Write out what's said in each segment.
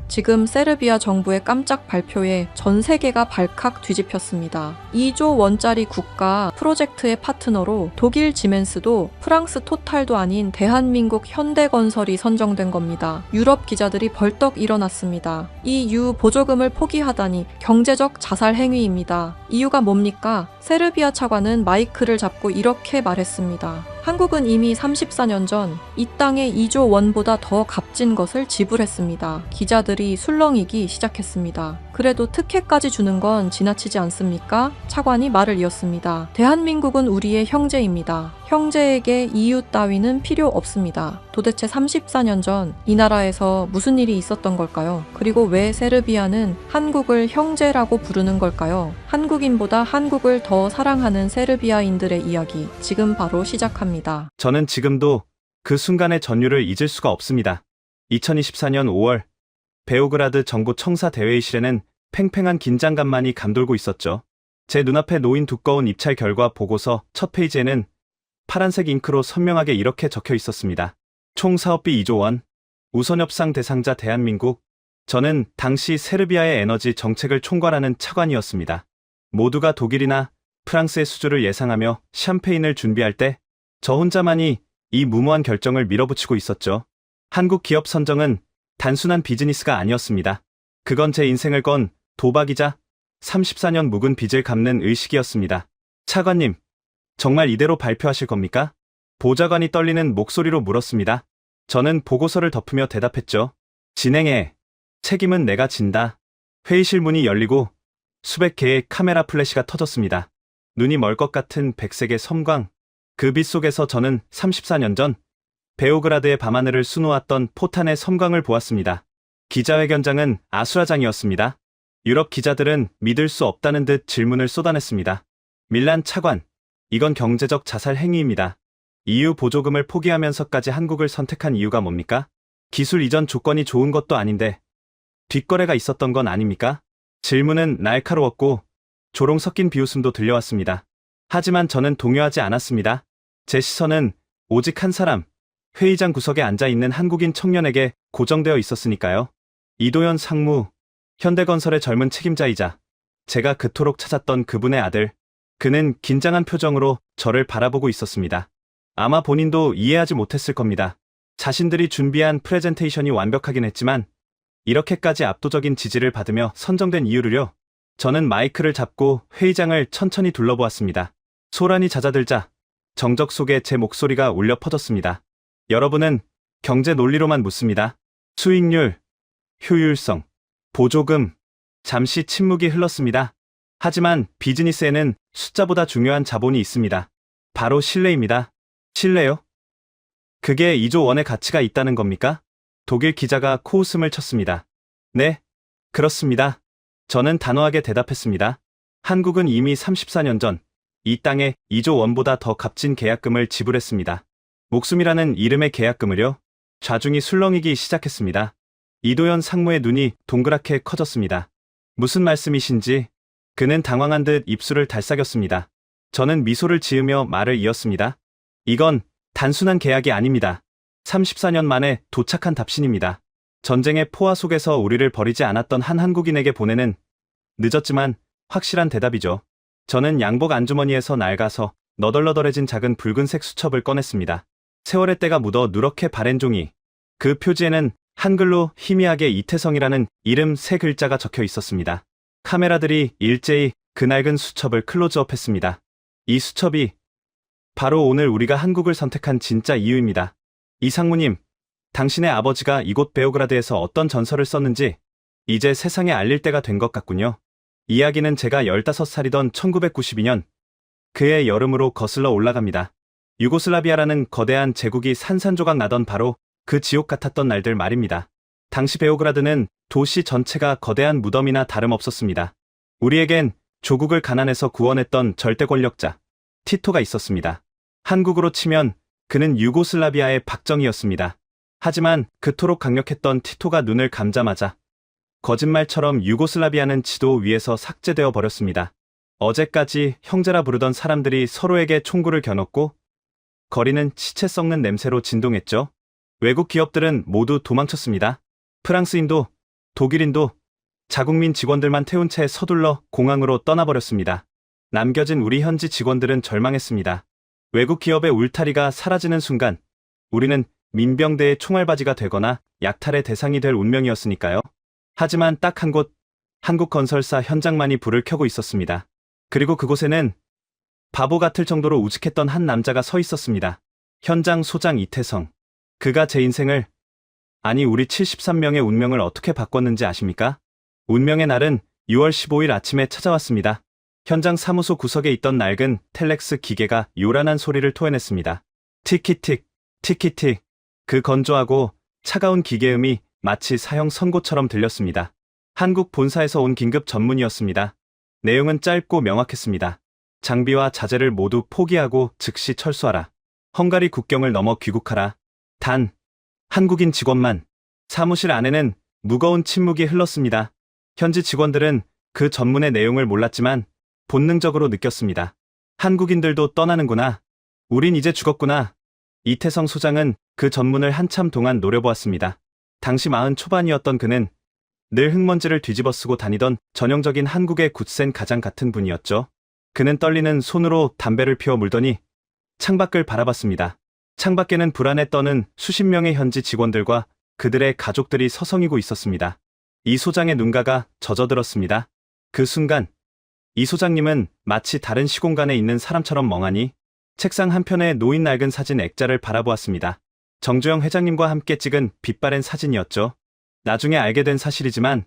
지금 세르비아 정부의 깜짝 발표에 전 세계가 발칵 뒤집혔습니다. 2조 원짜리 국가 프로젝트의 파트너로 독일 지멘스도 프랑스 토탈도 아닌 대한민국 현대건설이 선정된 겁니다. 유럽 기자들이 벌떡 일어났습니다. EU 보조금을 포기하다니 경제적 자살 행위입니다. 이유가 뭡니까? 세르비아 차관은 마이크를 잡고 이렇게 말했습니다. 한국은 이미 34년 전 이 땅에 2조 원보다 더 값진 것을 지불했습니다. 기자들이 술렁이기 시작했습니다. 그래도 특혜까지 주는 건 지나치지 않습니까? 차관이 말을 이었습니다. 대한민국은 우리의 형제입니다. 형제에게 이유 따위는 필요 없습니다. 도대체 34년 전 이 나라에서 무슨 일이 있었던 걸까요? 그리고 왜 세르비아는 한국을 형제라고 부르는 걸까요? 한국인보다 한국을 더 사랑하는 세르비아인들의 이야기 지금 바로 시작합니다. 저는 지금도 그 순간의 전율을 잊을 수가 없습니다. 2024년 5월 베오그라드 정부 청사 대회의실에는 팽팽한 긴장감만이 감돌고 있었죠. 제 눈앞에 놓인 두꺼운 입찰 결과 보고서 첫 페이지에는 파란색 잉크로 선명하게 이렇게 적혀 있었습니다. 총 사업비 2조 원, 우선협상 대상자 대한민국. 저는 당시 세르비아의 에너지 정책을 총괄하는 차관이었습니다. 모두가 독일이나 프랑스의 수주를 예상하며 샴페인을 준비할 때 저 혼자만이 이 무모한 결정을 밀어붙이고 있었죠. 한국 기업 선정은 단순한 비즈니스가 아니었습니다. 그건 제 인생을 건 도박이자 34년 묵은 빚을 갚는 의식이었습니다. 차관님, 정말 이대로 발표하실 겁니까? 보좌관이 떨리는 목소리로 물었습니다. 저는 보고서를 덮으며 대답했죠. 진행해. 책임은 내가 진다. 회의실 문이 열리고 수백 개의 카메라 플래시가 터졌습니다. 눈이 멀 것 같은 백색의 섬광. 그 빛 속에서 저는 34년 전 베오그라드의 밤하늘을 수놓았던 포탄의 섬광을 보았습니다. 기자회견장은 아수라장이었습니다. 유럽 기자들은 믿을 수 없다는 듯 질문을 쏟아냈습니다. 밀란 차관, 이건 경제적 자살 행위입니다. EU 보조금을 포기하면서까지 한국을 선택한 이유가 뭡니까? 기술 이전 조건이 좋은 것도 아닌데 뒷거래가 있었던 건 아닙니까? 질문은 날카로웠고 조롱 섞인 비웃음도 들려왔습니다. 하지만 저는 동요하지 않았습니다. 제 시선은 오직 한 사람, 회의장 구석에 앉아있는 한국인 청년에게 고정되어 있었으니까요. 이도현 상무, 현대건설의 젊은 책임자이자 제가 그토록 찾았던 그분의 아들. 그는 긴장한 표정으로 저를 바라보고 있었습니다. 아마 본인도 이해하지 못했을 겁니다. 자신들이 준비한 프레젠테이션이 완벽하긴 했지만 이렇게까지 압도적인 지지를 받으며 선정된 이유를요. 저는 마이크를 잡고 회의장을 천천히 둘러보았습니다. 소란이 잦아들자 정적 속에 제 목소리가 울려 퍼졌습니다. 여러분은 경제 논리로만 묻습니다. 수익률, 효율성, 보조금. 잠시 침묵이 흘렀습니다. 하지만 비즈니스에는 숫자보다 중요한 자본이 있습니다. 바로 신뢰입니다. 신뢰요? 그게 2조 원의 가치가 있다는 겁니까? 독일 기자가 코웃음을 쳤습니다. 네, 그렇습니다. 저는 단호하게 대답했습니다. 한국은 이미 34년 전 이 땅에 2조 원보다 더 값진 계약금을 지불했습니다. 목숨이라는 이름의 계약금을요. 좌중이 술렁이기 시작했습니다. 이도현 상무의 눈이 동그랗게 커졌습니다. 무슨 말씀이신지. 그는 당황한 듯 입술을 달싹였습니다. 저는 미소를 지으며 말을 이었습니다. 이건 단순한 계약이 아닙니다. 34년 만에 도착한 답신입니다. 전쟁의 포화 속에서 우리를 버리지 않았던 한 한국인에게 보내는 늦었지만 확실한 대답이죠. 저는 양복 안주머니에서 낡아서 너덜너덜해진 작은 붉은색 수첩을 꺼냈습니다. 세월의 때가 묻어 누렇게 바랜 종이. 그 표지에는 한글로 희미하게 이태성이라는 이름 3글자가 적혀 있었습니다. 카메라들이 일제히 그 낡은 수첩을 클로즈업했습니다. 이 수첩이 바로 오늘 우리가 한국을 선택한 진짜 이유입니다. 이 상무님, 당신의 아버지가 이곳 베오그라드에서 어떤 전설을 썼는지 이제 세상에 알릴 때가 된 것 같군요. 이야기는 제가 15살이던 1992년 그해 여름으로 거슬러 올라갑니다. 유고슬라비아라는 거대한 제국이 산산조각 나던 바로 그 지옥 같았던 날들 말입니다. 당시 베오그라드는 도시 전체가 거대한 무덤이나 다름없었습니다. 우리에겐 조국을 가난에서 구원했던 절대 권력자 티토가 있었습니다. 한국으로 치면 그는 유고슬라비아의 박정희였습니다. 하지만 그토록 강력했던 티토가 눈을 감자마자 거짓말처럼 유고슬라비아는 지도 위에서 삭제되어 버렸습니다. 어제까지 형제라 부르던 사람들이 서로에게 총구를 겨눴고 거리는 시체 썩는 냄새로 진동했죠. 외국 기업들은 모두 도망쳤습니다. 프랑스인도 독일인도 자국민 직원들만 태운 채 서둘러 공항으로 떠나버렸습니다. 남겨진 우리 현지 직원들은 절망했습니다. 외국 기업의 울타리가 사라지는 순간 우리는 민병대의 총알바지가 되거나 약탈의 대상이 될 운명이었으니까요. 하지만 딱 한 곳, 한국건설사 현장만이 불을 켜고 있었습니다. 그리고 그곳에는 바보 같을 정도로 우직했던 한 남자가 서 있었습니다. 현장 소장 이태성. 그가 제 인생을, 아니 우리 73명의 운명을 어떻게 바꿨는지 아십니까? 운명의 날은 6월 15일 아침에 찾아왔습니다. 현장 사무소 구석에 있던 낡은 텔렉스 기계가 요란한 소리를 토해냈습니다. 티키틱, 티키틱. 그 건조하고 차가운 기계음이 마치 사형 선고처럼 들렸습니다. 한국 본사에서 온 긴급 전문이었습니다. 내용은 짧고 명확했습니다. 장비와 자재를 모두 포기하고 즉시 철수하라. 헝가리 국경을 넘어 귀국하라. 단, 한국인 직원만. 사무실 안에는 무거운 침묵이 흘렀습니다. 현지 직원들은 그 전문의 내용을 몰랐지만 본능적으로 느꼈습니다. 한국인들도 떠나는구나. 우린 이제 죽었구나. 이태성 소장은 그 전문을 한참 동안 노려보았습니다. 당시 40 초반이었던 그는 늘 흙먼지를 뒤집어 쓰고 다니던 전형적인 한국의 굳센 가장 같은 분이었죠. 그는 떨리는 손으로 담배를 피워 물더니 창밖을 바라봤습니다. 창밖에는 불안에 떠는 수십 명의 현지 직원들과 그들의 가족들이 서성이고 있었습니다. 이 소장의 눈가가 젖어들었습니다. 그 순간 이 소장님은 마치 다른 시공간에 있는 사람처럼 멍하니 책상 한편에 놓인 낡은 사진 액자를 바라보았습니다. 정주영 회장님과 함께 찍은 빛바랜 사진이었죠. 나중에 알게 된 사실이지만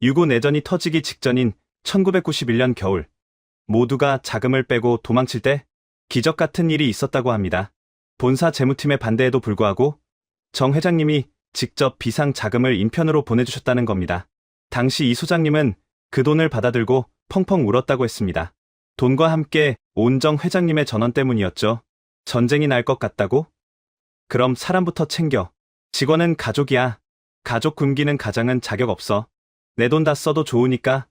6.25 내전이 터지기 직전인 1991년 겨울 모두가 자금을 빼고 도망칠 때 기적 같은 일이 있었다고 합니다. 본사 재무팀의 반대에도 불구하고 정 회장님이 직접 비상 자금을 인편으로 보내주셨다는 겁니다. 당시 이 소장님은 그 돈을 받아들고 펑펑 울었다고 했습니다. 돈과 함께 온 정 회장님의 전원 때문이었죠. 전쟁이 날 것 같다고? 그럼 사람부터 챙겨. 직원은 가족이야. 가족 굶기는 가장은 자격 없어. 내 돈 다 써도 좋으니까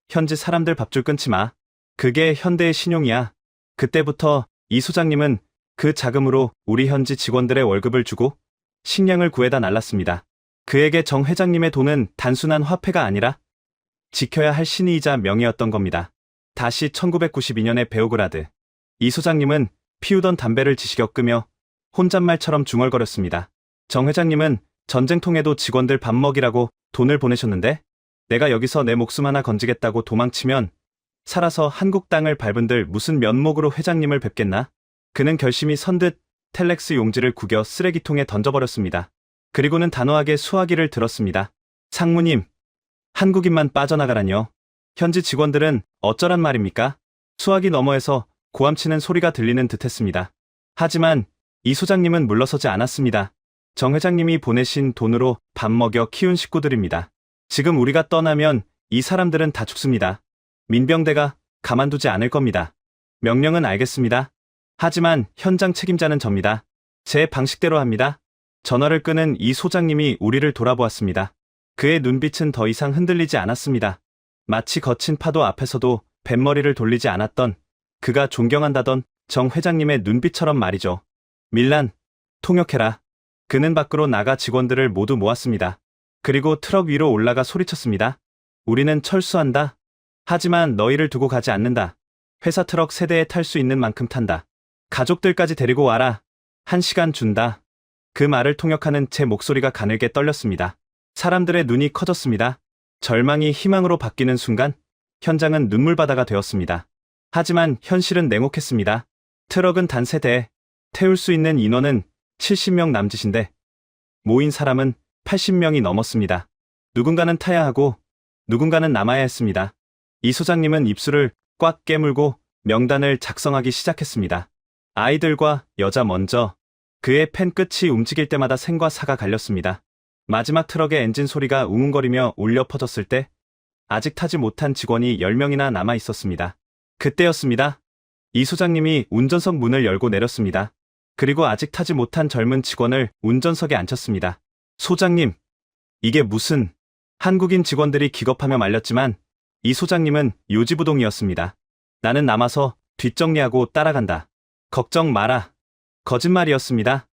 현지 사람들 밥줄 끊지 마. 그게 현대의 신용이야. 그때부터 이 소장님은 그 자금으로 우리 현지 직원들의 월급을 주고 식량을 구해다 날랐습니다. 그에게 정 회장님의 돈은 단순한 화폐가 아니라 지켜야 할 신의이자 명예였던 겁니다. 다시 1992년의 베오그라드. 이 소장님은 피우던 담배를 지시겨 끄며 혼잣말처럼 중얼거렸습니다. 정 회장님은 전쟁통에도 직원들 밥 먹이라고 돈을 보내셨는데 내가 여기서 내 목숨 하나 건지겠다고 도망치면 살아서 한국 땅을 밟은들 무슨 면목으로 회장님을 뵙겠나? 그는 결심이 선 듯 텔렉스 용지를 구겨 쓰레기통에 던져버렸습니다. 그리고는 단호하게 수화기를 들었습니다. 상무님, 한국인만 빠져나가라뇨. 현지 직원들은 어쩌란 말입니까? 수화기 너머에서 고함치는 소리가 들리는 듯했습니다. 하지만 이 소장님은 물러서지 않았습니다. 정 회장님이 보내신 돈으로 밥 먹여 키운 식구들입니다. 지금 우리가 떠나면 이 사람들은 다 죽습니다. 민병대가 가만두지 않을 겁니다. 명령은 알겠습니다. 하지만 현장 책임자는 접니다. 제 방식대로 합니다. 전화를 끄는 이 소장님이 우리를 돌아보았습니다. 그의 눈빛은 더 이상 흔들리지 않았습니다. 마치 거친 파도 앞에서도 뱃머리를 돌리지 않았던, 그가 존경한다던 정 회장님의 눈빛처럼 말이죠. 밀란, 통역해라. 그는 밖으로 나가 직원들을 모두 모았습니다. 그리고 트럭 위로 올라가 소리쳤습니다. 우리는 철수한다. 하지만 너희를 두고 가지 않는다. 회사 트럭 세대에 탈 수 있는 만큼 탄다. 가족들까지 데리고 와라. 1시간 준다. 그 말을 통역하는 제 목소리가 가늘게 떨렸습니다. 사람들의 눈이 커졌습니다. 절망이 희망으로 바뀌는 순간 현장은 눈물바다가 되었습니다. 하지만 현실은 냉혹했습니다. 트럭은 단 세대, 태울 수 있는 인원은 70명 남짓인데 모인 사람은 80명이 넘었습니다. 누군가는 타야 하고 누군가는 남아야 했습니다. 이 소장님은 입술을 꽉 깨물고 명단을 작성하기 시작했습니다. 아이들과 여자 먼저. 그의 펜 끝이 움직일 때마다 생과 사가 갈렸습니다. 마지막 트럭의 엔진 소리가 웅웅거리며 울려 퍼졌을 때 아직 타지 못한 직원이 10명이나 남아 있었습니다. 그때였습니다. 이 소장님이 운전석 문을 열고 내렸습니다. 그리고 아직 타지 못한 젊은 직원을 운전석에 앉혔습니다. 소장님, 이게 무슨... 한국인 직원들이 기겁하며 말렸지만 이 소장님은 요지부동이었습니다. 나는 남아서 뒷정리하고 따라간다. 걱정 마라. 거짓말이었습니다.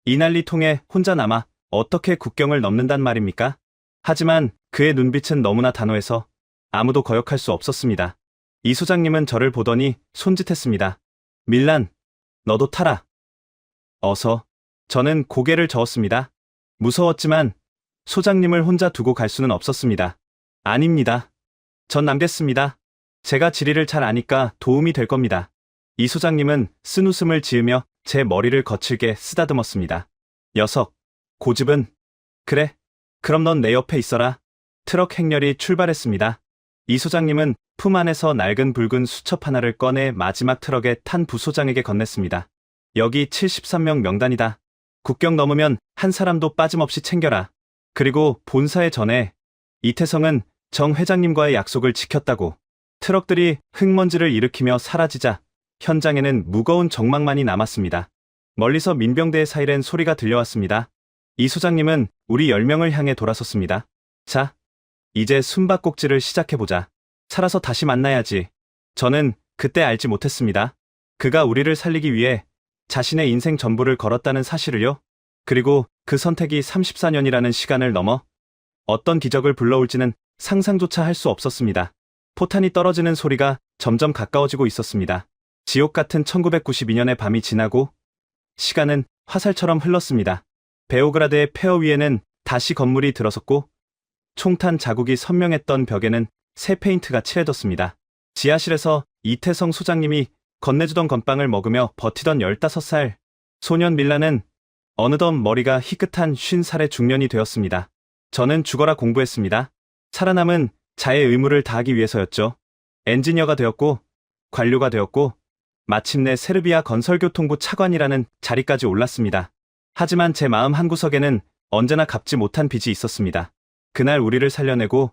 이 난리통에 혼자 남아 어떻게 국경을 넘는단 말입니까? 하지만 그의 눈빛은 너무나 단호해서 아무도 거역할 수 없었습니다. 이 소장님은 저를 보더니 손짓했습니다. 밀란, 너도 타라. 어서. 저는 고개를 저었습니다. 무서웠지만 소장님을 혼자 두고 갈 수는 없었습니다. 아닙니다. 전 남겠습니다. 제가 지리를 잘 아니까 도움이 될 겁니다. 이 소장님은 쓴 웃음을 지으며 제 머리를 거칠게 쓰다듬었습니다. 녀석, 고집은? 그래, 그럼 넌 내 옆에 있어라. 트럭 행렬이 출발했습니다. 이 소장님은 품 안에서 낡은 붉은 수첩 하나를 꺼내 마지막 트럭에 탄 부소장에게 건넸습니다. 여기 73명 명단이다. 국경 넘으면 한 사람도 빠짐없이 챙겨라. 그리고 본사에 전해 이태성은 정 회장님과의 약속을 지켰다고. 트럭들이 흙먼지를 일으키며 사라지자 현장에는 무거운 정막만이 남았습니다. 멀리서 민병대의 사이렌 소리가 들려왔습니다. 이 소장님은 우리 10명을 향해 돌아섰습니다. 자, 이제 숨바꼭질을 시작해보자. 살아서 다시 만나야지. 저는 그때 알지 못했습니다. 그가 우리를 살리기 위해 자신의 인생 전부를 걸었다는 사실을요. 그리고 그 선택이 34년이라는 시간을 넘어 어떤 기적을 불러올지는 상상조차 할 수 없었습니다. 포탄이 떨어지는 소리가 점점 가까워지고 있었습니다. 지옥 같은 1992년의 밤이 지나고 시간은 화살처럼 흘렀습니다. 베오그라드의 폐허 위에는 다시 건물이 들어섰고 총탄 자국이 선명했던 벽에는 새 페인트가 칠해졌습니다. 지하실에서 이태성 소장님이 건네주던 건빵을 먹으며 버티던 15살 소년 밀라는 어느덧 머리가 희끗한 50살의 중년이 되었습니다. 저는 죽어라 공부했습니다. 살아남은 자의 의무를 다하기 위해서였죠. 엔지니어가 되었고 관료가 되었고 마침내 세르비아 건설교통부 차관이라는 자리까지 올랐습니다. 하지만 제 마음 한구석에는 언제나 갚지 못한 빚이 있었습니다. 그날 우리를 살려내고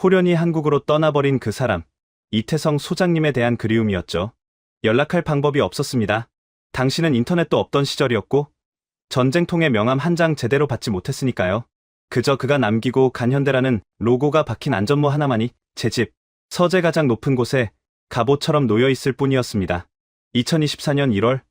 호련히 한국으로 떠나버린 그 사람, 이태성 소장님에 대한 그리움이었죠. 연락할 방법이 없었습니다. 당시는 인터넷도 없던 시절이었고 전쟁통의 명함 한 장 제대로 받지 못했으니까요. 그저 그가 남기고 간 현대라는 로고가 박힌 안전모 하나만이 제 집, 서재 가장 높은 곳에 갑옷처럼 놓여있을 뿐이었습니다. 2024년 1월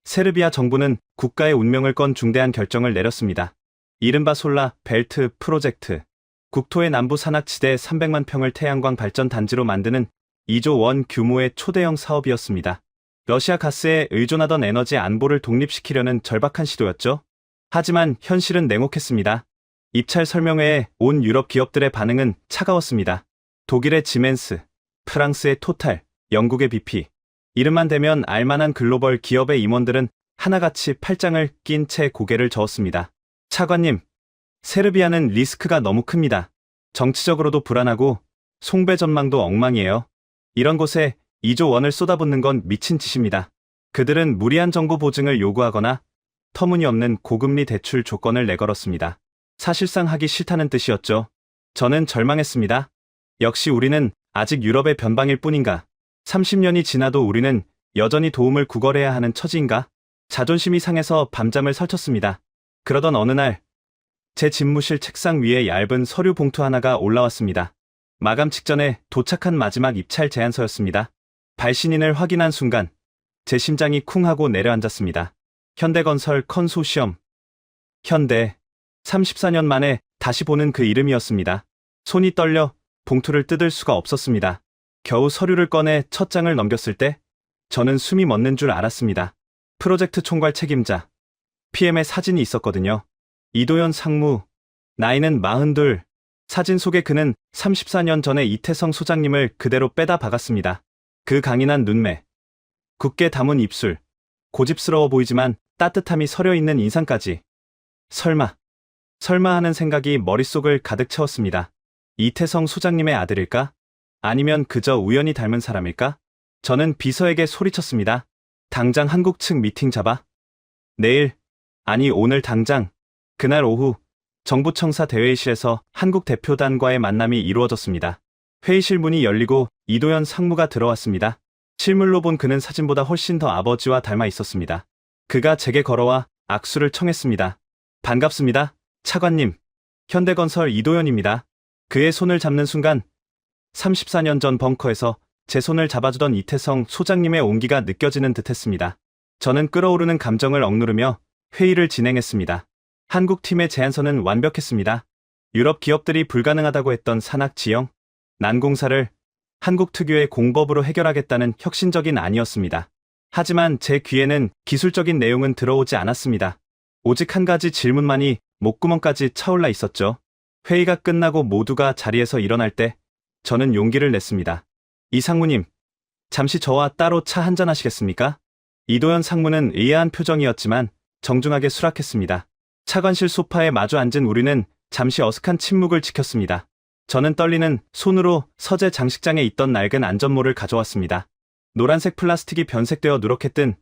세르비아 정부는 국가의 운명을 건 중대한 결정을 내렸습니다. 이른바 솔라 벨트 프로젝트. 국토의 남부 산악지대 300만 평을 태양광 발전 단지로 만드는 2조 원 규모의 초대형 사업이었습니다. 러시아 가스에 의존하던 에너지 안보를 독립시키려는 절박한 시도였죠. 하지만 현실은 냉혹했습니다. 입찰 설명회에 온 유럽 기업들의 반응은 차가웠습니다. 독일의 지멘스, 프랑스의 토탈, 영국의 BP. 이름만 대면 알만한 글로벌 기업의 임원들은 하나같이 팔짱을 낀 채 고개를 저었습니다. 차관님, 세르비아는 리스크가 너무 큽니다. 정치적으로도 불안하고 송배 전망도 엉망이에요. 이런 곳에 2조 원을 쏟아붓는 건 미친 짓입니다. 그들은 무리한 정보 보증을 요구하거나 터무니없는 고금리 대출 조건을 내걸었습니다. 사실상 하기 싫다는 뜻이었죠. 저는 절망했습니다. 역시 우리는 아직 유럽의 변방일 뿐인가? 30년이 지나도 우리는 여전히 도움을 구걸해야 하는 처지인가? 자존심이 상해서 밤잠을 설쳤습니다. 그러던 어느 날, 제 집무실 책상 위에 얇은 서류 봉투 하나가 올라왔습니다. 마감 직전에 도착한 마지막 입찰 제안서였습니다. 발신인을 확인한 순간, 제 심장이 쿵 하고 내려앉았습니다. 현대건설 컨소시엄. 현대. 34년 만에 다시 보는 그 이름이었습니다. 손이 떨려 봉투를 뜯을 수가 없었습니다. 겨우 서류를 꺼내 첫 장을 넘겼을 때 저는 숨이 멎는 줄 알았습니다. 프로젝트 총괄 책임자 PM의 사진이 있었거든요. 이도현 상무, 나이는 42. 사진 속의 그는 34년 전에 이태성 소장님을 그대로 빼다 박았습니다. 그 강인한 눈매, 굳게 담은 입술, 고집스러워 보이지만 따뜻함이 서려있는 인상까지. 설마 하는 생각이 머릿속을 가득 채웠습니다. 이태성 소장님의 아들일까? 아니면 그저 우연히 닮은 사람일까? 저는 비서에게 소리쳤습니다. 당장 한국 측 미팅 잡아. 내일, 아니 오늘 당장. 그날 오후 정부청사 대회의실에서 한국 대표단과의 만남이 이루어졌습니다. 회의실 문이 열리고 이도현 상무가 들어왔습니다. 실물로 본 그는 사진보다 훨씬 더 아버지와 닮아 있었습니다. 그가 제게 걸어와 악수를 청했습니다. 반갑습니다, 차관님. 현대건설 이도현입니다. 그의 손을 잡는 순간 34년 전 벙커에서 제 손을 잡아주던 이태성 소장님의 온기가 느껴지는 듯했습니다. 저는 끓어오르는 감정을 억누르며 회의를 진행했습니다. 한국팀의 제안서는 완벽했습니다. 유럽 기업들이 불가능하다고 했던 산악 지형, 난공사를 한국 특유의 공법으로 해결하겠다는 혁신적인 안이었습니다. 하지만 제 귀에는 기술적인 내용은 들어오지 않았습니다. 오직 한 가지 질문만이 목구멍까지 차올라 있었죠. 회의가 끝나고 모두가 자리에서 일어날 때 저는 용기를 냈습니다. 이 상무님, 잠시 저와 따로 차 한잔 하시겠습니까? 이도현 상무는 의아한 표정이었지만 정중하게 수락했습니다. 차관실 소파에 마주 앉은 우리는 잠시 어색한 침묵을 지켰습니다. 저는 떨리는 손으로 서재 장식장에 있던 낡은 안전모를 가져왔습니다. 노란색 플라스틱이 변색되어 누렇게 뜬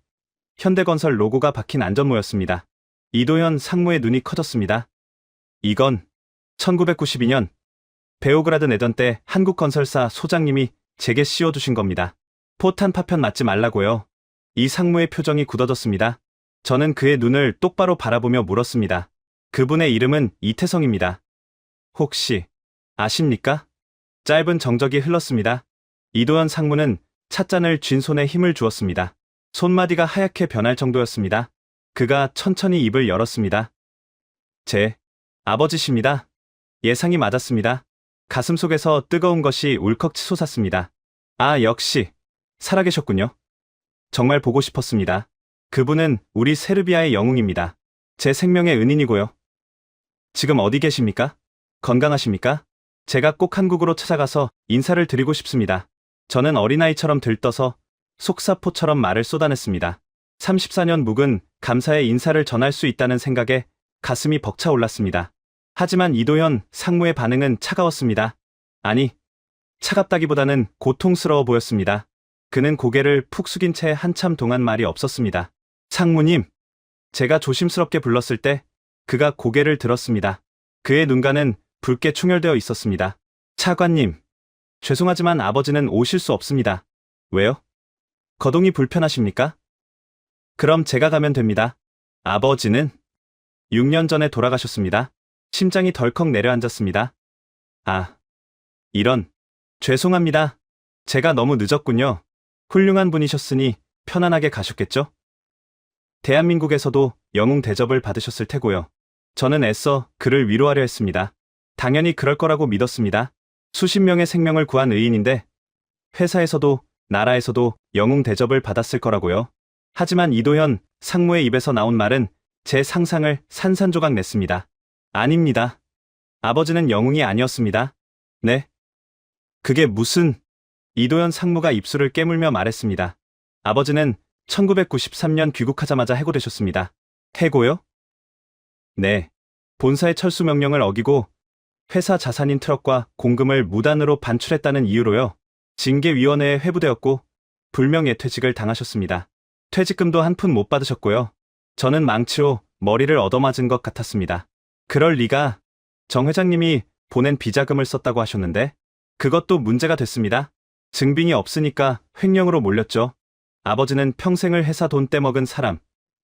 현대건설 로고가 박힌 안전모였습니다. 이도현 상무의 눈이 커졌습니다. 이건 1992년 베오그라드 내전 때 한국건설사 소장님이 제게 씌워주신 겁니다. 포탄 파편 맞지 말라고요. 이 상무의 표정이 굳어졌습니다. 저는 그의 눈을 똑바로 바라보며 물었습니다. 그분의 이름은 이태성입니다. 혹시 아십니까? 짧은 정적이 흘렀습니다. 이도현 상무는 찻잔을 쥔 손에 힘을 주었습니다. 손마디가 하얗게 변할 정도였습니다. 그가 천천히 입을 열었습니다. 제 아버지십니다. 예상이 맞았습니다. 가슴속에서 뜨거운 것이 울컥 치솟았습니다. 아, 역시 살아계셨군요. 정말 보고 싶었습니다. 그분은 우리 세르비아의 영웅입니다. 제 생명의 은인이고요. 지금 어디 계십니까? 건강하십니까? 제가 꼭 한국으로 찾아가서 인사를 드리고 싶습니다. 저는 어린아이처럼 들떠서 속사포처럼 말을 쏟아냈습니다. 34년 묵은 감사의 인사를 전할 수 있다는 생각에 가슴이 벅차올랐습니다. 하지만 이도현 상무의 반응은 차가웠습니다. 아니, 차갑다기보다는 고통스러워 보였습니다. 그는 고개를 푹 숙인 채 한참 동안 말이 없었습니다. 상무님, 제가 조심스럽게 불렀을 때 그가 고개를 들었습니다. 그의 눈가는 붉게 충혈되어 있었습니다. 차관님, 죄송하지만 아버지는 오실 수 없습니다. 왜요? 거동이 불편하십니까? 그럼 제가 가면 됩니다. 아버지는 6년 전에 돌아가셨습니다. 심장이 덜컥 내려앉았습니다. 아, 이런. 죄송합니다. 제가 너무 늦었군요. 훌륭한 분이셨으니 편안하게 가셨겠죠? 대한민국에서도 영웅 대접을 받으셨을 테고요. 저는 애써 그를 위로하려 했습니다. 당연히 그럴 거라고 믿었습니다. 수십 명의 생명을 구한 의인인데 회사에서도 나라에서도 영웅 대접을 받았을 거라고요. 하지만 이도현 상무의 입에서 나온 말은 제 상상을 산산조각 냈습니다. 아닙니다. 아버지는 영웅이 아니었습니다. 네? 그게 무슨... 이도현 상무가 입술을 깨물며 말했습니다. 아버지는 1993년 귀국하자마자 해고되셨습니다. 해고요? 네. 본사의 철수 명령을 어기고 회사 자산인 트럭과 공금을 무단으로 반출했다는 이유로요. 징계위원회에 회부되었고 불명예퇴직을 당하셨습니다. 퇴직금도 한 푼 못 받으셨고요. 저는 망치로 머리를 얻어맞은 것 같았습니다. 그럴 리가. 정 회장님이 보낸 비자금을 썼다고 하셨는데 그것도 문제가 됐습니다. 증빙이 없으니까 횡령으로 몰렸죠. 아버지는 평생을 회사 돈 떼먹은 사람,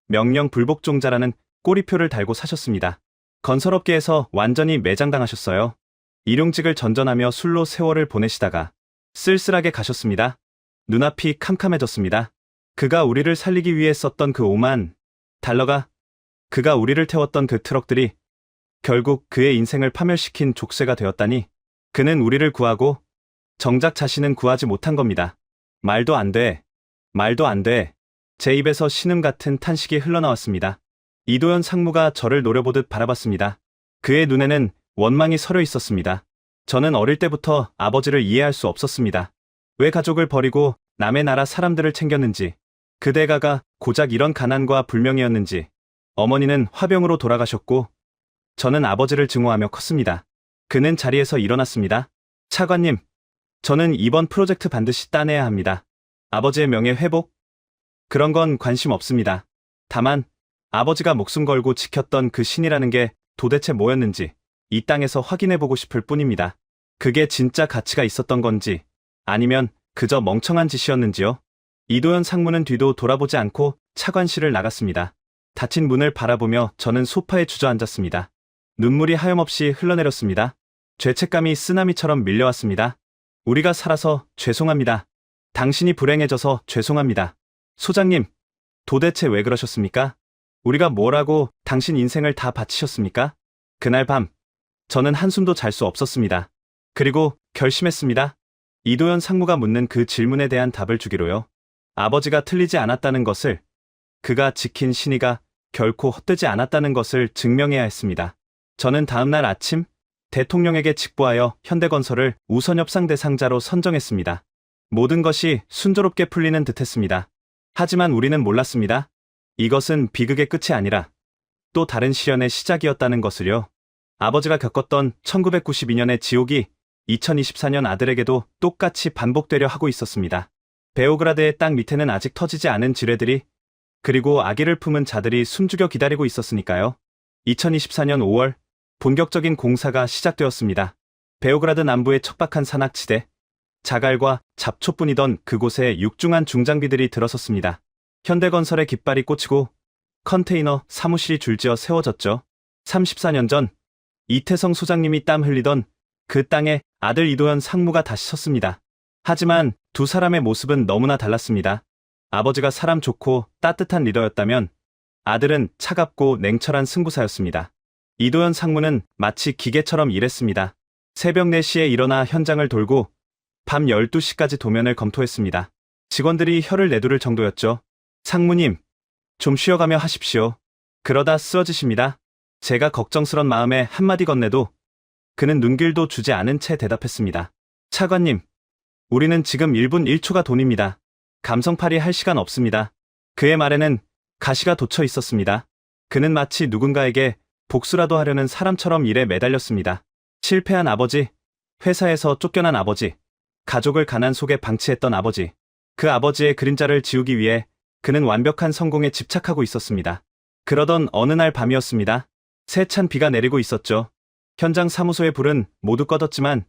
명령 불복종자라는 꼬리표를 달고 사셨습니다. 건설업계에서 완전히 매장당하셨어요. 일용직을 전전하며 술로 세월을 보내시다가 쓸쓸하게 가셨습니다. 눈앞이 캄캄해졌습니다. 그가 우리를 살리기 위해 썼던 그 5만 달러가, 그가 우리를 태웠던 그 트럭들이 결국 그의 인생을 파멸시킨 족쇄가 되었다니. 그는 우리를 구하고 정작 자신은 구하지 못한 겁니다. 말도 안 돼. 말도 안 돼. 제 입에서 신음 같은 탄식이 흘러나왔습니다. 이도현 상무가 저를 노려보듯 바라봤습니다. 그의 눈에는 원망이 서려 있었습니다. 저는 어릴 때부터 아버지를 이해할 수 없었습니다. 왜 가족을 버리고 남의 나라 사람들을 챙겼는지, 그 대가가 고작 이런 가난과 불명이었는지. 어머니는 화병으로 돌아가셨고 저는 아버지를 증오하며 컸습니다. 그는 자리에서 일어났습니다. 차관님, 저는 이번 프로젝트 반드시 따내야 합니다. 아버지의 명예 회복? 그런 건 관심 없습니다. 다만 아버지가 목숨 걸고 지켰던 그 신이라는 게 도대체 뭐였는지 이 땅에서 확인해보고 싶을 뿐입니다. 그게 진짜 가치가 있었던 건지 아니면 그저 멍청한 짓이었는지요. 이도현 상무는 뒤도 돌아보지 않고 차관실을 나갔습니다. 닫힌 문을 바라보며 저는 소파에 주저앉았습니다. 눈물이 하염없이 흘러내렸습니다. 죄책감이 쓰나미처럼 밀려왔습니다. 우리가 살아서 죄송합니다. 당신이 불행해져서 죄송합니다. 소장님, 도대체 왜 그러셨습니까? 우리가 뭐라고 당신 인생을 다 바치셨습니까? 그날 밤, 저는 한숨도 잘 수 없었습니다. 그리고 결심했습니다. 이도현 상무가 묻는 그 질문에 대한 답을 주기로요. 아버지가 틀리지 않았다는 것을, 그가 지킨 신의가 결코 헛되지 않았다는 것을 증명해야 했습니다. 저는 다음날 아침 대통령에게 직보하여 현대건설을 우선협상 대상자로 선정했습니다. 모든 것이 순조롭게 풀리는 듯했습니다. 하지만 우리는 몰랐습니다. 이것은 비극의 끝이 아니라 또 다른 시련의 시작이었다는 것을요. 아버지가 겪었던 1992년의 지옥이 2024년 아들에게도 똑같이 반복되려 하고 있었습니다. 베오그라드의 땅 밑에는 아직 터지지 않은 지뢰들이, 그리고 아기를 품은 자들이 숨죽여 기다리고 있었으니까요. 2024년 5월 본격적인 공사가 시작되었습니다. 베오그라드 남부의 척박한 산악지대, 자갈과 잡초뿐이던 그곳에 육중한 중장비들이 들어섰습니다. 현대건설의 깃발이 꽂히고 컨테이너 사무실이 줄지어 세워졌죠. 34년 전 이태성 소장님이 땀 흘리던 그 땅에 아들 이도현 상무가 다시 섰습니다. 하지만 두 사람의 모습은 너무나 달랐습니다. 아버지가 사람 좋고 따뜻한 리더였다면 아들은 차갑고 냉철한 승부사였습니다. 이도현 상무는 마치 기계처럼 일했습니다. 새벽 4시에 일어나 현장을 돌고 밤 12시까지 도면을 검토했습니다. 직원들이 혀를 내두를 정도였죠. 상무님, 좀 쉬어가며 하십시오. 그러다 쓰러지십니다. 제가 걱정스런 마음에 한마디 건네도 그는 눈길도 주지 않은 채 대답했습니다. 차관님, 우리는 지금 1분 1초가 돈입니다. 감성팔이 할 시간 없습니다. 그의 말에는 가시가 돋쳐 있었습니다. 그는 마치 누군가에게 복수라도 하려는 사람처럼 일에 매달렸습니다. 실패한 아버지, 회사에서 쫓겨난 아버지, 가족을 가난 속에 방치했던 아버지. 그 아버지의 그림자를 지우기 위해 그는 완벽한 성공에 집착하고 있었습니다. 그러던 어느 날 밤이었습니다. 세찬 비가 내리고 있었죠. 현장 사무소의 불은 모두 꺼졌지만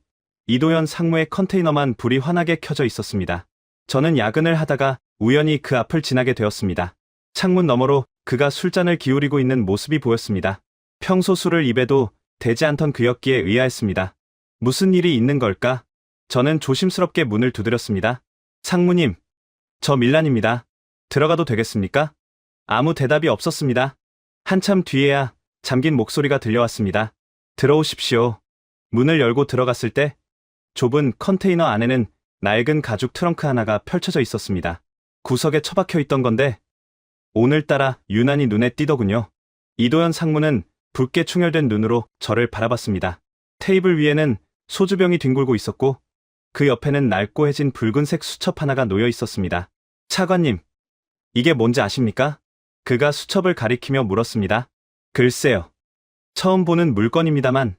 이도현 상무의 컨테이너만 불이 환하게 켜져 있었습니다. 저는 야근을 하다가 우연히 그 앞을 지나게 되었습니다. 창문 너머로 그가 술잔을 기울이고 있는 모습이 보였습니다. 평소 술을 입에도 대지 않던 그였기에 의아했습니다. 무슨 일이 있는 걸까? 저는 조심스럽게 문을 두드렸습니다. 상무님, 저 밀란입니다. 들어가도 되겠습니까? 아무 대답이 없었습니다. 한참 뒤에야 잠긴 목소리가 들려왔습니다. 들어오십시오. 문을 열고 들어갔을 때 좁은 컨테이너 안에는 낡은 가죽 트렁크 하나가 펼쳐져 있었습니다. 구석에 처박혀 있던 건데 오늘따라 유난히 눈에 띄더군요. 이도현 상무는 붉게 충혈된 눈으로 저를 바라봤습니다. 테이블 위에는 소주병이 뒹굴고 있었고 그 옆에는 낡고해진 붉은색 수첩 하나가 놓여 있었습니다. 차관님, 이게 뭔지 아십니까? 그가 수첩을 가리키며 물었습니다. 글쎄요. 처음 보는 물건입니다만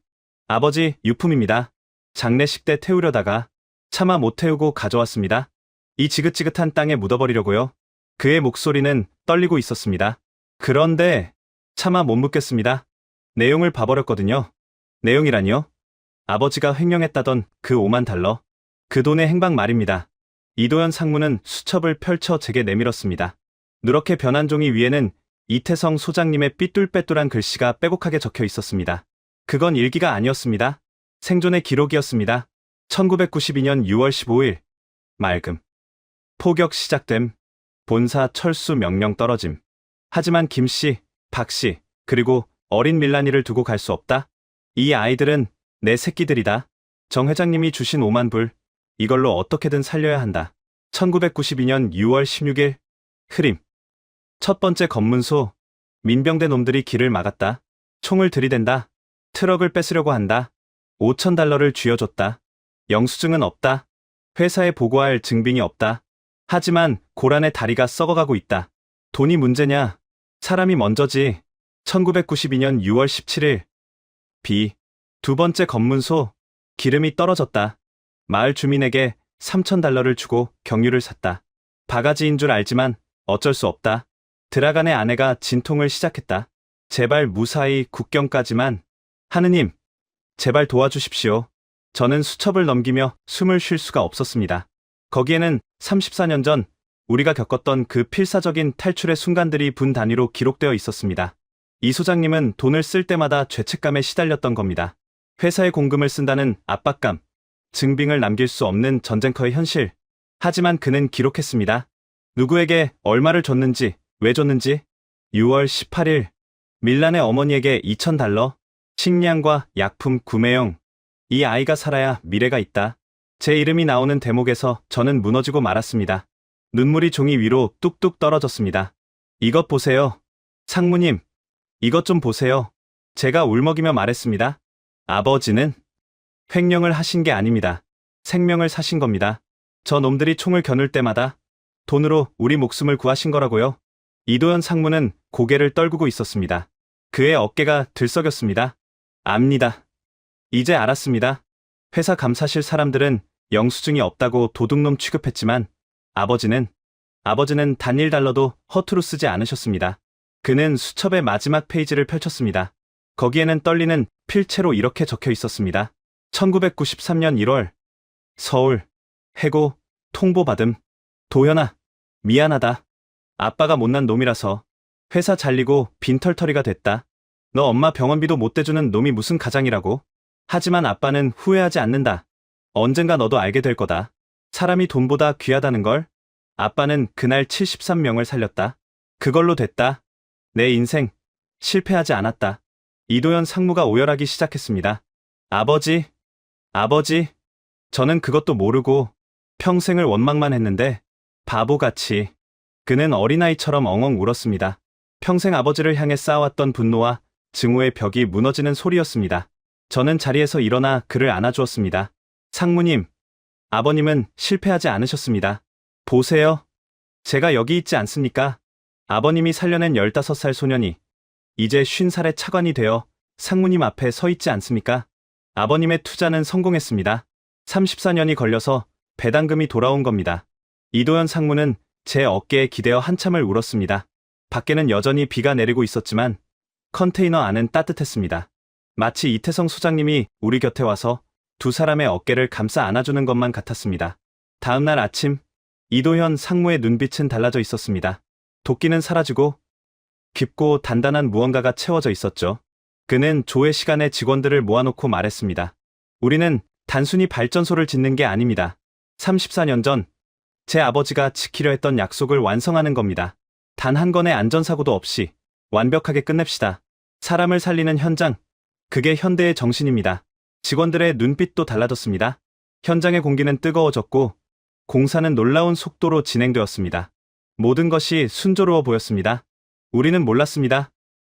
아버지 유품입니다. 장례식 때 태우려다가 차마 못 태우고 가져왔습니다. 이 지긋지긋한 땅에 묻어버리려고요. 그의 목소리는 떨리고 있었습니다. 그런데 차마 못 묻겠습니다. 내용을 봐버렸거든요. 내용이라니요? 아버지가 횡령했다던 그 5만 달러. 그 돈의 행방 말입니다. 이도현 상무는 수첩을 펼쳐 제게 내밀었습니다. 누렇게 변한 종이 위에는 이태성 소장님의 삐뚤빼뚤한 글씨가 빼곡하게 적혀 있었습니다. 그건 일기가 아니었습니다. 생존의 기록이었습니다. 1992년 6월 15일. 맑음. 포격 시작됨. 본사 철수 명령 떨어짐. 하지만 김씨, 박씨, 그리고 어린 밀란이를 두고 갈 수 없다. 이 아이들은 내 새끼들이다. 정 회장님이 주신 5만 불. 이걸로 어떻게든 살려야 한다. 1992년 6월 16일. 흐림. 첫 번째 검문소. 민병대 놈들이 길을 막았다. 총을 들이댄다. 트럭을 뺏으려고 한다. 5,000달러를 쥐어줬다. 영수증은 없다. 회사에 보고할 증빙이 없다. 하지만 고란의 다리가 썩어가고 있다. 돈이 문제냐? 사람이 먼저지. 1992년 6월 17일. 비. 두 번째 검문소. 기름이 떨어졌다. 마을 주민에게 3,000달러를 주고 경유를 샀다. 바가지인 줄 알지만 어쩔 수 없다. 드라간의 아내가 진통을 시작했다. 제발 무사히 국경까지만. 하느님, 제발 도와주십시오. 저는 수첩을 넘기며 숨을 쉴 수가 없었습니다. 거기에는 34년 전 우리가 겪었던 그 필사적인 탈출의 순간들이 분 단위로 기록되어 있었습니다. 이 소장님은 돈을 쓸 때마다 죄책감에 시달렸던 겁니다. 회사의 공금을 쓴다는 압박감, 증빙을 남길 수 없는 전쟁터의 현실. 하지만 그는 기록했습니다. 누구에게 얼마를 줬는지, 왜 줬는지. 6월 18일. 밀란의 어머니에게 2,000달러. 식량과 약품 구매용. 이 아이가 살아야 미래가 있다. 제 이름이 나오는 대목에서 저는 무너지고 말았습니다. 눈물이 종이 위로 뚝뚝 떨어졌습니다. 이것 보세요. 상무님, 이것 좀 보세요. 제가 울먹이며 말했습니다. 아버지는 횡령을 하신 게 아닙니다. 생명을 사신 겁니다. 저 놈들이 총을 겨눌 때마다 돈으로 우리 목숨을 구하신 거라고요. 이도현 상무는 고개를 떨구고 있었습니다. 그의 어깨가 들썩였습니다. 압니다. 이제 알았습니다. 회사 감사실 사람들은 영수증이 없다고 도둑놈 취급했지만 아버지는 단 $1도 허투루 쓰지 않으셨습니다. 그는 수첩의 마지막 페이지를 펼쳤습니다. 거기에는 떨리는 필체로 이렇게 적혀 있었습니다. 1993년 1월 서울 해고 통보받음. 도현아, 미안하다. 아빠가 못난 놈이라서 회사 잘리고 빈털터리가 됐다. 너 엄마 병원비도 못 대주는 놈이 무슨 가장이라고. 하지만 아빠는 후회하지 않는다. 언젠가 너도 알게 될 거다. 사람이 돈보다 귀하다는 걸. 아빠는 그날 73명을 살렸다. 그걸로 됐다. 내 인생 실패하지 않았다. 이도현 상무가 오열하기 시작했습니다. 아버지, 저는 그것도 모르고 평생을 원망만 했는데 바보같이. 그는 어린아이처럼 엉엉 울었습니다. 평생 아버지를 향해 쌓아왔던 분노와 증오의 벽이 무너지는 소리였습니다. 저는 자리에서 일어나 그를 안아주었습니다. 상무님, 아버님은 실패하지 않으셨습니다. 보세요. 제가 여기 있지 않습니까? 아버님이 살려낸 15살 소년이 이제 50살의 차관이 되어 상무님 앞에 서 있지 않습니까? 아버님의 투자는 성공했습니다. 34년이 걸려서 배당금이 돌아온 겁니다. 이도현 상무는 제 어깨에 기대어 한참을 울었습니다. 밖에는 여전히 비가 내리고 있었지만 컨테이너 안은 따뜻했습니다. 마치 이태성 소장님이 우리 곁에 와서 두 사람의 어깨를 감싸 안아주는 것만 같았습니다. 다음 날 아침, 이도현 상무의 눈빛은 달라져 있었습니다. 도끼는 사라지고 깊고 단단한 무언가가 채워져 있었죠. 그는 조회 시간에 직원들을 모아놓고 말했습니다. 우리는 단순히 발전소를 짓는 게 아닙니다. 34년 전 제 아버지가 지키려 했던 약속을 완성하는 겁니다. 단 한 건의 안전사고도 없이 완벽하게 끝냅시다. 사람을 살리는 현장, 그게 현대의 정신입니다. 직원들의 눈빛도 달라졌습니다. 현장의 공기는 뜨거워졌고 공사는 놀라운 속도로 진행되었습니다. 모든 것이 순조로워 보였습니다. 우리는 몰랐습니다.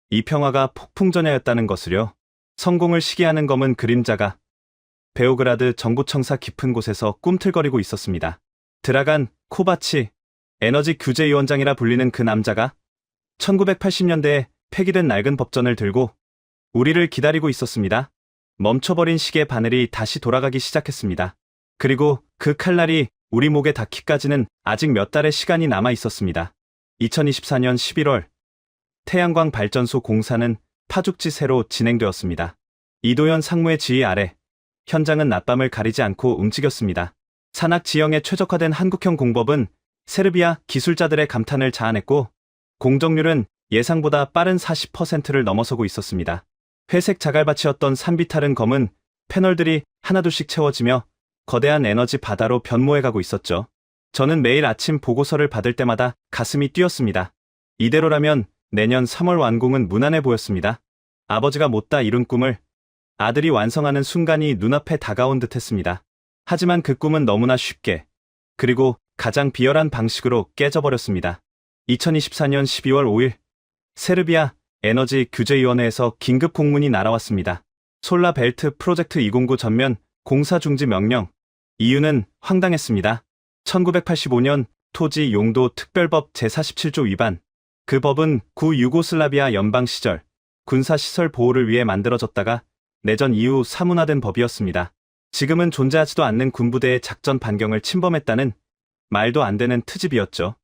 이 평화가 폭풍전야였다는 것을요. 성공을 시기하는 검은 그림자가 베오그라드 정부청사 깊은 곳에서 꿈틀거리고 있었습니다. 드라간 코바치, 에너지 규제위원장이라 불리는 그 남자가 1980년대에 폐기된 낡은 법전을 들고 우리를 기다리고 있었습니다. 멈춰버린 시계 바늘이 다시 돌아가기 시작했습니다. 그리고 그 칼날이 우리 목에 닿기까지는 아직 몇 달의 시간이 남아 있었습니다. 2024년 11월, 태양광 발전소 공사는 파죽지세로 진행되었습니다. 이도현 상무의 지휘 아래 현장은 낮밤을 가리지 않고 움직였습니다. 산악 지형에 최적화된 한국형 공법은 세르비아 기술자들의 감탄을 자아냈고 공정률은 예상보다 빠른 40%를 넘어서고 있었습니다. 회색 자갈밭이었던 산비탈은 검은 패널들이 하나둘씩 채워지며 거대한 에너지 바다로 변모해가고 있었죠. 저는 매일 아침 보고서를 받을 때마다 가슴이 뛰었습니다. 이대로라면 내년 3월 완공은 무난해 보였습니다. 아버지가 못다 이룬 꿈을 아들이 완성하는 순간이 눈앞에 다가온 듯했습니다. 하지만 그 꿈은 너무나 쉽게, 그리고 가장 비열한 방식으로 깨져버렸습니다. 2024년 12월 5일, 세르비아 에너지 규제위원회에서 긴급 공문이 날아왔습니다. 솔라 벨트 프로젝트 209 전면 공사 중지 명령. 이유는 황당했습니다. 1985년 토지 용도 특별법 제47조 위반. 그 법은 구 유고슬라비아 연방 시절 군사시설 보호를 위해 만들어졌다가 내전 이후 사문화된 법이었습니다. 지금은 존재하지도 않는 군부대의 작전 반경을 침범했다는 말도 안 되는 트집이었죠.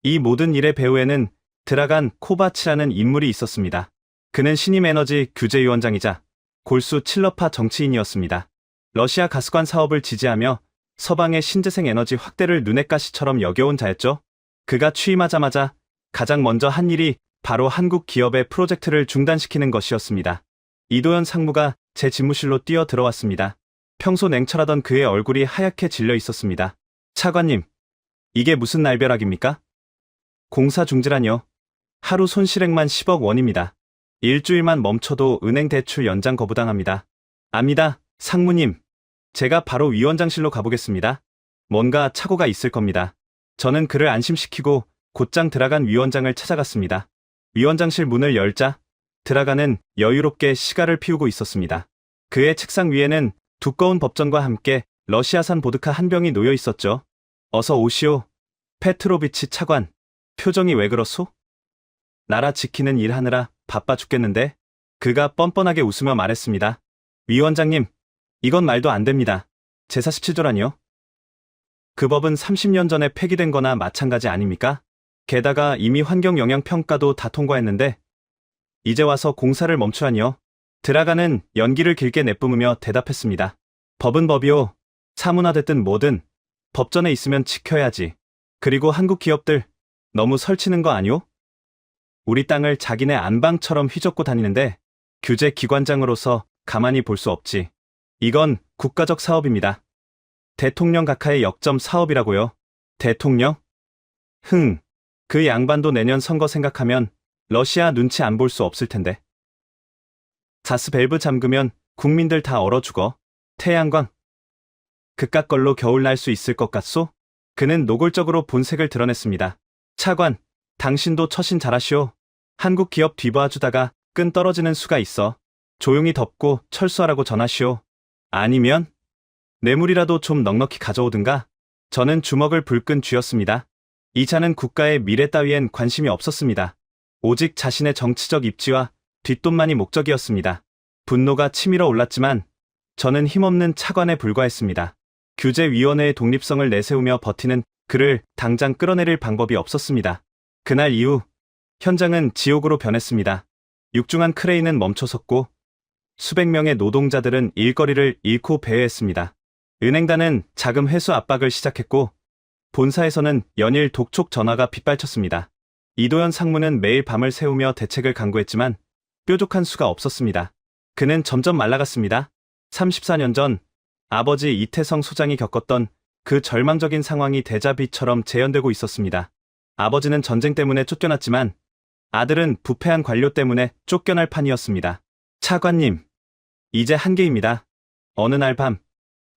이 모든 일의 배후에는 드라간 코바치라는 인물이 있었습니다. 그는 신임 에너지 규제위원장이자 골수 칠러파 정치인이었습니다. 러시아 가스관 사업을 지지하며 서방의 신재생 에너지 확대를 눈엣 가시처럼 여겨온 자였죠. 그가 취임하자마자 가장 먼저 한 일이 바로 한국 기업의 프로젝트를 중단시키는 것이었습니다. 이도현 상무가 제 집무실로 뛰어 들어왔습니다. 평소 냉철하던 그의 얼굴이 하얗게 질려 있었습니다. 차관님, 이게 무슨 날벼락입니까? 공사 중지라뇨. 하루 손실액만 10억 원입니다. 일주일만 멈춰도 은행 대출 연장 거부당합니다. 압니다, 상무님. 제가 바로 위원장실로 가보겠습니다. 뭔가 착오가 있을 겁니다. 저는 그를 안심시키고 곧장 드라간 위원장을 찾아갔습니다. 위원장실 문을 열자 드라간은 여유롭게 시가를 피우고 있었습니다. 그의 책상 위에는 두꺼운 법전과 함께 러시아산 보드카 한 병이 놓여 있었죠. 어서 오시오, 페트로비치 차관. 표정이 왜 그렇소? 나라 지키는 일 하느라 바빠 죽겠는데? 그가 뻔뻔하게 웃으며 말했습니다. 위원장님, 이건 말도 안 됩니다. 제 47조라니요? 그 법은 30년 전에 폐기된 거나 마찬가지 아닙니까? 게다가 이미 환경영향평가도 다 통과했는데 이제 와서 공사를 멈추라니요? 드라가는 연기를 길게 내뿜으며 대답했습니다. 법은 법이요. 사문화됐든 뭐든 법전에 있으면 지켜야지. 그리고 한국 기업들 너무 설치는 거 아니오? 우리 땅을 자기네 안방처럼 휘젓고 다니는데 규제 기관장으로서 가만히 볼 수 없지. 이건 국가적 사업입니다. 대통령 각하의 역점 사업이라고요. 대통령? 그 양반도 내년 선거 생각하면 러시아 눈치 안 볼 수 없을 텐데. 가스 밸브 잠그면 국민들 다 얼어 죽어. 태양광. 그깟 걸로 겨울 날 수 있을 것 같소? 그는 노골적으로 본색을 드러냈습니다. 차관, 당신도 처신 잘하시오. 한국 기업 뒤봐주다가 끈 떨어지는 수가 있어. 조용히 덮고 철수하라고 전하시오. 아니면 뇌물이라도 좀 넉넉히 가져오든가. 저는 주먹을 불끈 쥐었습니다. 이 자는 국가의 미래 따위엔 관심이 없었습니다. 오직 자신의 정치적 입지와 뒷돈만이 목적이었습니다. 분노가 치밀어 올랐지만 저는 힘없는 차관에 불과했습니다. 규제위원회의 독립성을 내세우며 버티는 그를 당장 끌어내릴 방법이 없었습니다. 그날 이후 현장은 지옥으로 변했습니다. 육중한 크레인은 멈춰섰고 수백 명의 노동자들은 일거리를 잃고 배회했습니다. 은행단은 자금 회수 압박을 시작했고 본사에서는 연일 독촉 전화가 빗발쳤습니다. 이도현 상무는 매일 밤을 새우며 대책을 강구했지만 뾰족한 수가 없었습니다. 그는 점점 말라갔습니다. 34년 전 아버지 이태성 소장이 겪었던 그 절망적인 상황이 데자비처럼 재현되고 있었습니다. 아버지는 전쟁 때문에 쫓겨났지만 아들은 부패한 관료 때문에 쫓겨날 판이었습니다. 차관님, 이제 한계입니다. 어느 날 밤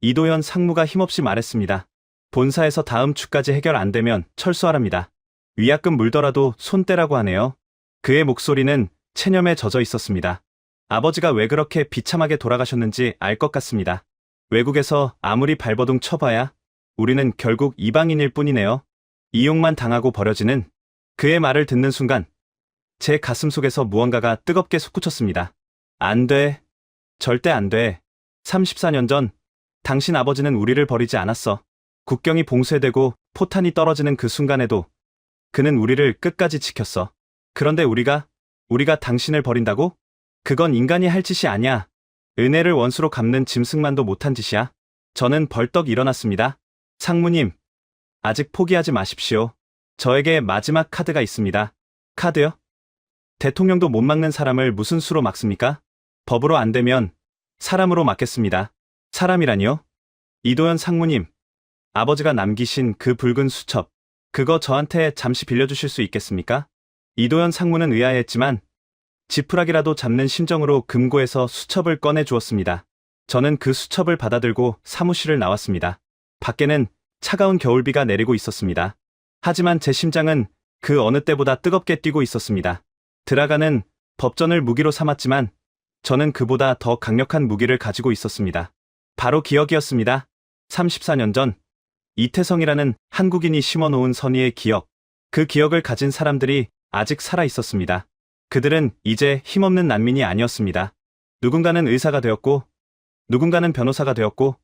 이도현 상무가 힘없이 말했습니다. 본사에서 다음 주까지 해결 안 되면 철수하랍니다. 위약금 물더라도 손 떼라고 하네요. 그의 목소리는 체념에 젖어 있었습니다. 아버지가 왜 그렇게 비참하게 돌아가셨는지 알 것 같습니다. 외국에서 아무리 발버둥 쳐봐야 우리는 결국 이방인일 뿐이네요. 이용만 당하고 버려지는. 그의 말을 듣는 순간 제 가슴 속에서 무언가가 뜨겁게 솟구쳤습니다. 안 돼. 절대 안 돼. 34년 전 당신 아버지는 우리를 버리지 않았어. 국경이 봉쇄되고 포탄이 떨어지는 그 순간에도 그는 우리를 끝까지 지켰어. 그런데 우리가 당신을 버린다고? 그건 인간이 할 짓이 아니야. 은혜를 원수로 갚는 짐승만도 못한 짓이야. 저는 벌떡 일어났습니다. 상무님, 아직 포기하지 마십시오. 저에게 마지막 카드가 있습니다. 카드요? 대통령도 못 막는 사람을 무슨 수로 막습니까? 법으로 안 되면 사람으로 막겠습니다. 사람이라니요? 이도현 상무님, 아버지가 남기신 그 붉은 수첩, 그거 저한테 잠시 빌려주실 수 있겠습니까? 이도현 상무는 의아해했지만 지푸라기라도 잡는 심정으로 금고에서 수첩을 꺼내 주었습니다. 저는 그 수첩을 받아들고 사무실을 나왔습니다. 밖에는 차가운 겨울비가 내리고 있었습니다. 하지만 제 심장은 그 어느 때보다 뜨겁게 뛰고 있었습니다. 드라가는 법전을 무기로 삼았지만 저는 그보다 더 강력한 무기를 가지고 있었습니다. 바로 기억이었습니다. 34년 전 이태성이라는 한국인이 심어놓은 선의의 기억. 그 기억을 가진 사람들이 아직 살아 있었습니다. 그들은 이제 힘없는 난민이 아니었습니다. 누군가는 의사가 되었고, 누군가는 변호사가 되었고,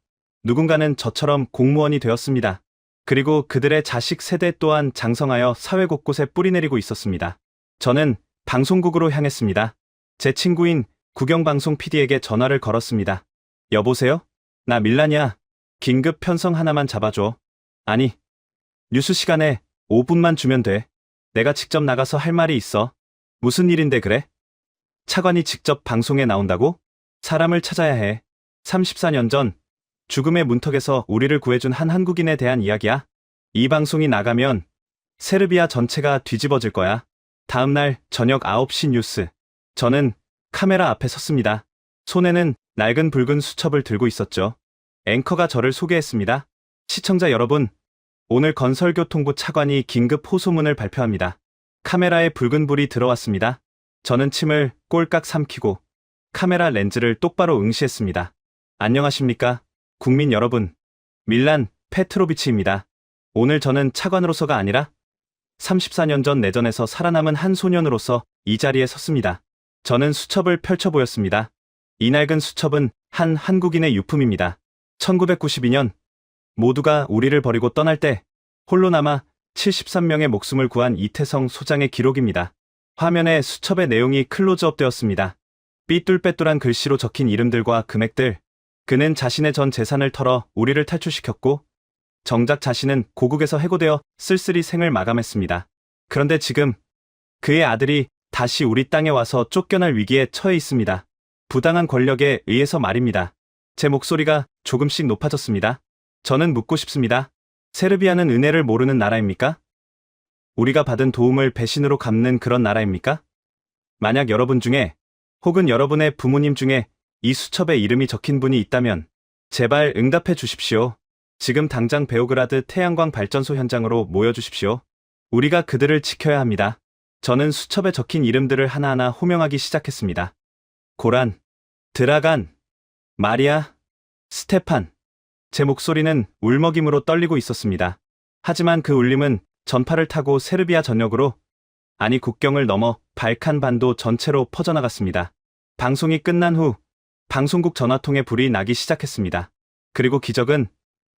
누군가는 저처럼 공무원이 되었습니다. 그리고 그들의 자식 세대 또한 장성하여 사회 곳곳에 뿌리내리고 있었습니다. 저는 방송국으로 향했습니다. 제 친구인 국영방송 PD에게 전화를 걸었습니다. 여보세요? 나 밀란이야. 긴급 편성 하나만 잡아줘. 아니, 뉴스 시간에 5분만 주면 돼. 내가 직접 나가서 할 말이 있어. 무슨 일인데 그래? 차관이 직접 방송에 나온다고? 사람을 찾아야 해. 34년 전 죽음의 문턱에서 우리를 구해준 한 한국인에 대한 이야기야. 이 방송이 나가면 세르비아 전체가 뒤집어질 거야. 다음날 저녁 9시 뉴스. 저는 카메라 앞에 섰습니다. 손에는 낡은 붉은 수첩을 들고 있었죠. 앵커가 저를 소개했습니다. 시청자 여러분, 오늘 건설교통부 차관이 긴급 호소문을 발표합니다. 카메라에 붉은 불이 들어왔습니다. 저는 침을 꼴깍 삼키고 카메라 렌즈를 똑바로 응시했습니다. 안녕하십니까, 국민 여러분. 밀란 페트로비치입니다. 오늘 저는 차관으로서가 아니라 34년 전 내전에서 살아남은 한 소년으로서 이 자리에 섰습니다. 저는 수첩을 펼쳐 보였습니다. 이 낡은 수첩은 한 한국인의 유품입니다. 1992년 모두가 우리를 버리고 떠날 때 홀로 남아 73명의 목숨을 구한 이태성 소장의 기록입니다. 화면에 수첩의 내용이 클로즈업 되었습니다. 삐뚤빼뚤한 글씨로 적힌 이름들과 금액들. 그는 자신의 전 재산을 털어 우리를 탈출시켰고 정작 자신은 고국에서 해고되어 쓸쓸히 생을 마감했습니다. 그런데 지금 그의 아들이 다시 우리 땅에 와서 쫓겨날 위기에 처해 있습니다. 부당한 권력에 의해서 말입니다. 제 목소리가 조금씩 높아졌습니다. 저는 묻고 싶습니다. 세르비아는 은혜를 모르는 나라입니까? 우리가 받은 도움을 배신으로 갚는 그런 나라입니까? 만약 여러분 중에 혹은 여러분의 부모님 중에 이 수첩에 이름이 적힌 분이 있다면 제발 응답해 주십시오. 지금 당장 베오그라드 태양광 발전소 현장으로 모여주십시오. 우리가 그들을 지켜야 합니다. 저는 수첩에 적힌 이름들을 하나하나 호명하기 시작했습니다. 고란, 드라간, 마리아, 스테판. 제 목소리는 울먹임으로 떨리고 있었습니다. 하지만 그 울림은 전파를 타고 세르비아 전역으로, 아니 국경을 넘어 발칸 반도 전체로 퍼져나갔습니다. 방송이 끝난 후 방송국 전화통에 불이 나기 시작했습니다. 그리고 기적은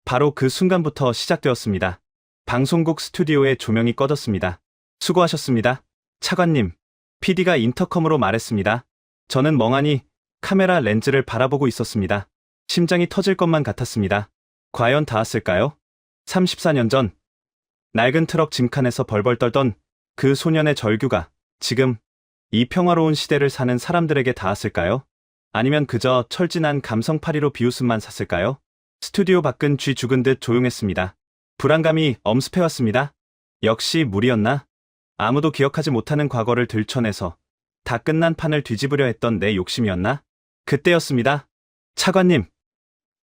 바로 그 순간부터 시작되었습니다. 방송국 스튜디오의 조명이 꺼졌습니다. 수고하셨습니다, 차관님. PD가 인터컴으로 말했습니다. 저는 멍하니 카메라 렌즈를 바라보고 있었습니다. 심장이 터질 것만 같았습니다. 과연 닿았을까요? 34년 전 낡은 트럭 짐칸에서 벌벌 떨던 그 소년의 절규가 지금 이 평화로운 시대를 사는 사람들에게 닿았을까요? 아니면 그저 철진한 감성파리로 비웃음만 샀을까요? 스튜디오 밖은 쥐 죽은 듯 조용했습니다. 불안감이 엄습해왔습니다. 역시 무리였나? 아무도 기억하지 못하는 과거를 들춰내서 다 끝난 판을 뒤집으려 했던 내 욕심이었나? 그때였습니다. 차관님,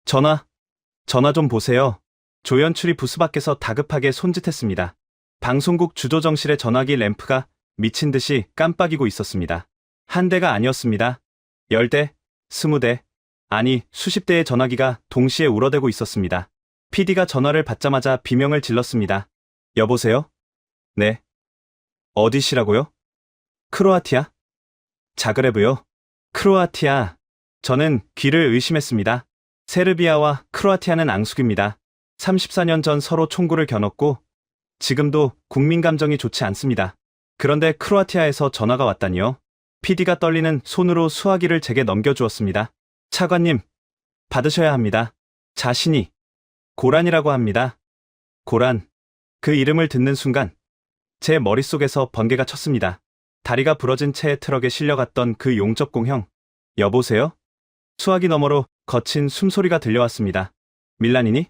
전화 좀 보세요. 조연출이 부스 밖에서 다급하게 손짓했습니다. 방송국 주조정실의 전화기 램프가 미친 듯이 깜빡이고 있었습니다. 한 대가 아니었습니다. 10대, 20대, 아니 수십 대의 전화기가 동시에 울어대고 있었습니다. PD가 전화를 받자마자 비명을 질렀습니다. 여보세요? 네. 어디시라고요? 크로아티아? 자그레브요? 크로아티아. 저는 귀를 의심했습니다. 세르비아와 크로아티아는 앙숙입니다. 34년 전 서로 총구를 겨눴고 지금도 국민 감정이 좋지 않습니다. 그런데 크로아티아에서 전화가 왔다니요. PD가 떨리는 손으로 수화기를 제게 넘겨주었습니다. 차관님, 받으셔야 합니다. 자신이 고란이라고 합니다. 고란. 그 이름을 듣는 순간 제 머릿속에서 번개가 쳤습니다. 다리가 부러진 채 트럭에 실려갔던 그 용접공형. 여보세요? 수화기 너머로 거친 숨소리가 들려왔습니다. 밀란이니?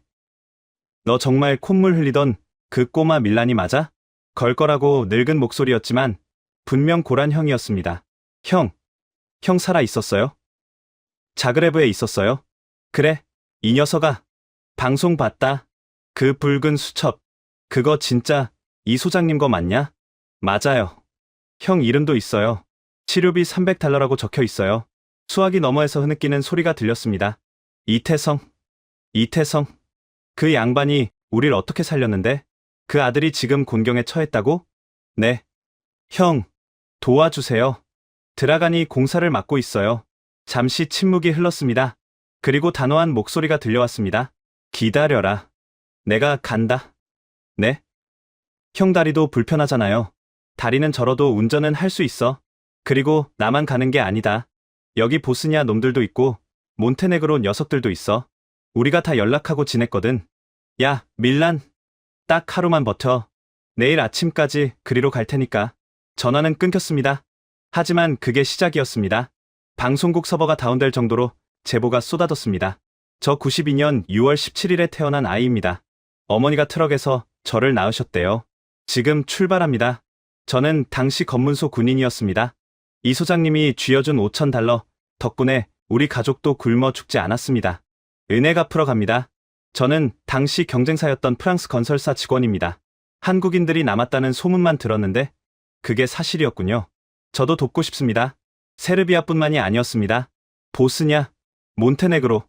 너 정말 콧물 흘리던 그 꼬마 밀란이 맞아? 걸걸하고 늙은 목소리였지만 분명 고란 형이었습니다. 형 살아 있었어요? 자그레브에 있었어요? 그래, 이 녀석아. 방송 봤다. 그 붉은 수첩. 그거 진짜 이 소장님 거 맞냐? 맞아요. 형 이름도 있어요. 치료비 $300라고 적혀 있어요. 수화기 너머에서 흐느끼는 소리가 들렸습니다. 이태성. 그 양반이 우릴 어떻게 살렸는데? 그 아들이 지금 곤경에 처했다고? 네. 형, 도와주세요. 드라간이 공사를 맡고 있어요. 잠시 침묵이 흘렀습니다. 그리고 단호한 목소리가 들려왔습니다. 기다려라. 내가 간다. 네? 형 다리도 불편하잖아요. 다리는 저러도 운전은 할 수 있어. 그리고 나만 가는 게 아니다. 여기 보스니아 놈들도 있고 몬테네그로 녀석들도 있어. 우리가 다 연락하고 지냈거든. 야, 밀란. 딱 하루만 버텨. 내일 아침까지 그리로 갈 테니까. 전화는 끊겼습니다. 하지만 그게 시작이었습니다. 방송국 서버가 다운될 정도로 제보가 쏟아졌습니다. 저 92년 6월 17일에 태어난 아이입니다. 어머니가 트럭에서 저를 낳으셨대요. 지금 출발합니다. 저는 당시 검문소 군인이었습니다. 이 소장님이 쥐어준 5,000달러 덕분에 우리 가족도 굶어 죽지 않았습니다. 은혜 갚으러 갑니다. 저는 당시 경쟁사였던 프랑스 건설사 직원입니다. 한국인들이 남았다는 소문만 들었는데 그게 사실이었군요. 저도 돕고 싶습니다. 세르비아뿐만이 아니었습니다. 보스냐, 몬테네그로,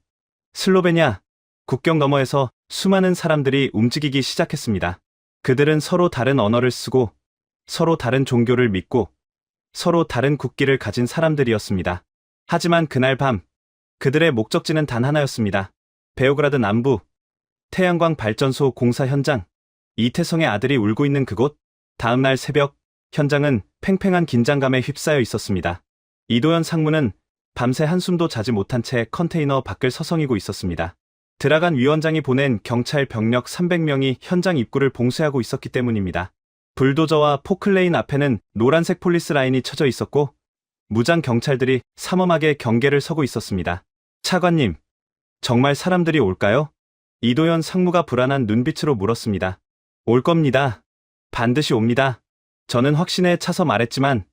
슬로베니아, 국경 너머에서 수많은 사람들이 움직이기 시작했습니다. 그들은 서로 다른 언어를 쓰고 서로 다른 종교를 믿고 서로 다른 국기를 가진 사람들이었습니다. 하지만 그날 밤 그들의 목적지는 단 하나였습니다. 베오그라드 남부 태양광 발전소 공사 현장. 이태성의 아들이 울고 있는 그곳. 다음날 새벽 현장은 팽팽한 긴장감에 휩싸여 있었습니다. 이도현 상무는 밤새 한숨도 자지 못한 채 컨테이너 밖을 서성이고 있었습니다. 드라간 위원장이 보낸 경찰 병력 300명이 현장 입구를 봉쇄하고 있었기 때문입니다. 불도저와 포클레인 앞에는 노란색 폴리스 라인이 쳐져 있었고 무장 경찰들이 삼엄하게 경계를 서고 있었습니다. 차관님, 정말 사람들이 올까요? 이도현 상무가 불안한 눈빛으로 물었습니다. 올 겁니다. 반드시 옵니다. 저는 확신에 차서 말했지만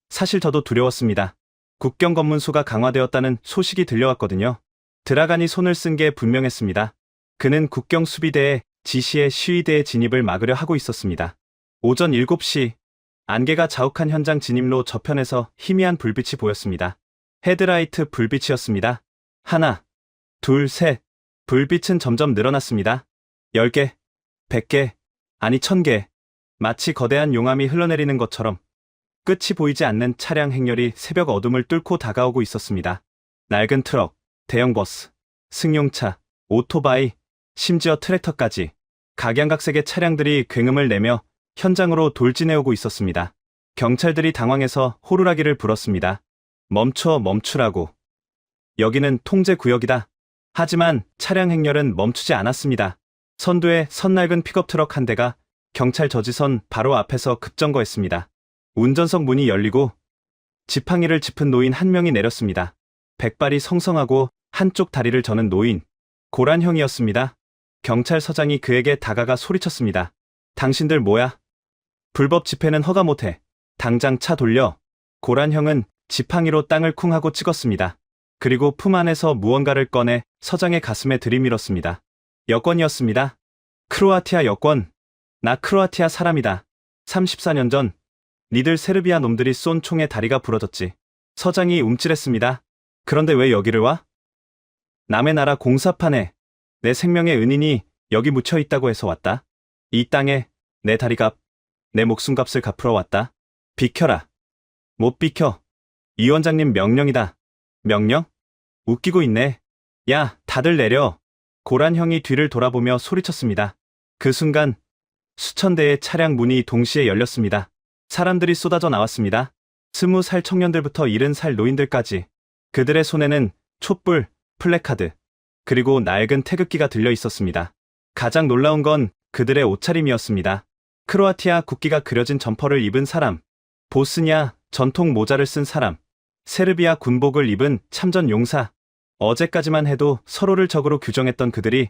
사실 저도 두려웠습니다. 국경 검문소가 강화되었다는 소식이 들려왔거든요. 드라간이 손을 쓴 게 분명했습니다. 그는 국경 수비대의 지시에 시위대의 진입을 막으려 하고 있었습니다. 오전 7시 안개가 자욱한 현장 진입로 저편에서 희미한 불빛이 보였습니다. 헤드라이트 불빛이었습니다. 하나, 둘, 셋. 불빛은 점점 늘어났습니다. 10개, 100개, 아니 1000개. 마치 거대한 용암이 흘러내리는 것처럼 끝이 보이지 않는 차량 행렬이 새벽 어둠을 뚫고 다가오고 있었습니다. 낡은 트럭, 대형 버스, 승용차, 오토바이, 심지어 트랙터까지 각양각색의 차량들이 굉음을 내며 현장으로 돌진해오고 있었습니다. 경찰들이 당황해서 호루라기를 불었습니다. 멈추라고. 여기는 통제 구역이다. 하지만 차량 행렬은 멈추지 않았습니다. 선두에 선낡은 픽업 트럭 한 대가 경찰 저지선 바로 앞에서 급정거했습니다. 운전석 문이 열리고 지팡이를 짚은 노인 한 명이 내렸습니다. 백발이 성성하고 한쪽 다리를 저는 노인, 고란형이었습니다. 경찰서장이 그에게 다가가 소리쳤습니다. 당신들 뭐야? 불법 집회는 허가 못해. 당장 차 돌려. 고란형은 지팡이로 땅을 쿵 하고 찍었습니다. 그리고 품 안에서 무언가를 꺼내 서장의 가슴에 들이밀었습니다. 여권이었습니다. 크로아티아 여권. 나 크로아티아 사람이다. 34년 전 니들 세르비아 놈들이 쏜 총에 다리가 부러졌지. 서장이 움찔했습니다. 그런데 왜 여기를 와? 남의 나라 공사판에 내 생명의 은인이 여기 묻혀 있다고 해서 왔다. 이 땅에 내 다리값, 내 목숨값을 갚으러 왔다. 비켜라. 못 비켜. 이 원장님 명령이다. 명령? 웃기고 있네. 야, 다들 내려. 고란형이 뒤를 돌아보며 소리쳤습니다. 그 순간 수천 대의 차량 문이 동시에 열렸습니다. 사람들이 쏟아져 나왔습니다. 20살 청년들부터 70살 노인들까지. 그들의 손에는 촛불, 플래카드, 그리고 낡은 태극기가 들려 있었습니다. 가장 놀라운 건 그들의 옷차림이었습니다. 크로아티아 국기가 그려진 점퍼를 입은 사람, 보스냐 전통 모자를 쓴 사람, 세르비아 군복을 입은 참전 용사. 어제까지만 해도 서로를 적으로 규정했던 그들이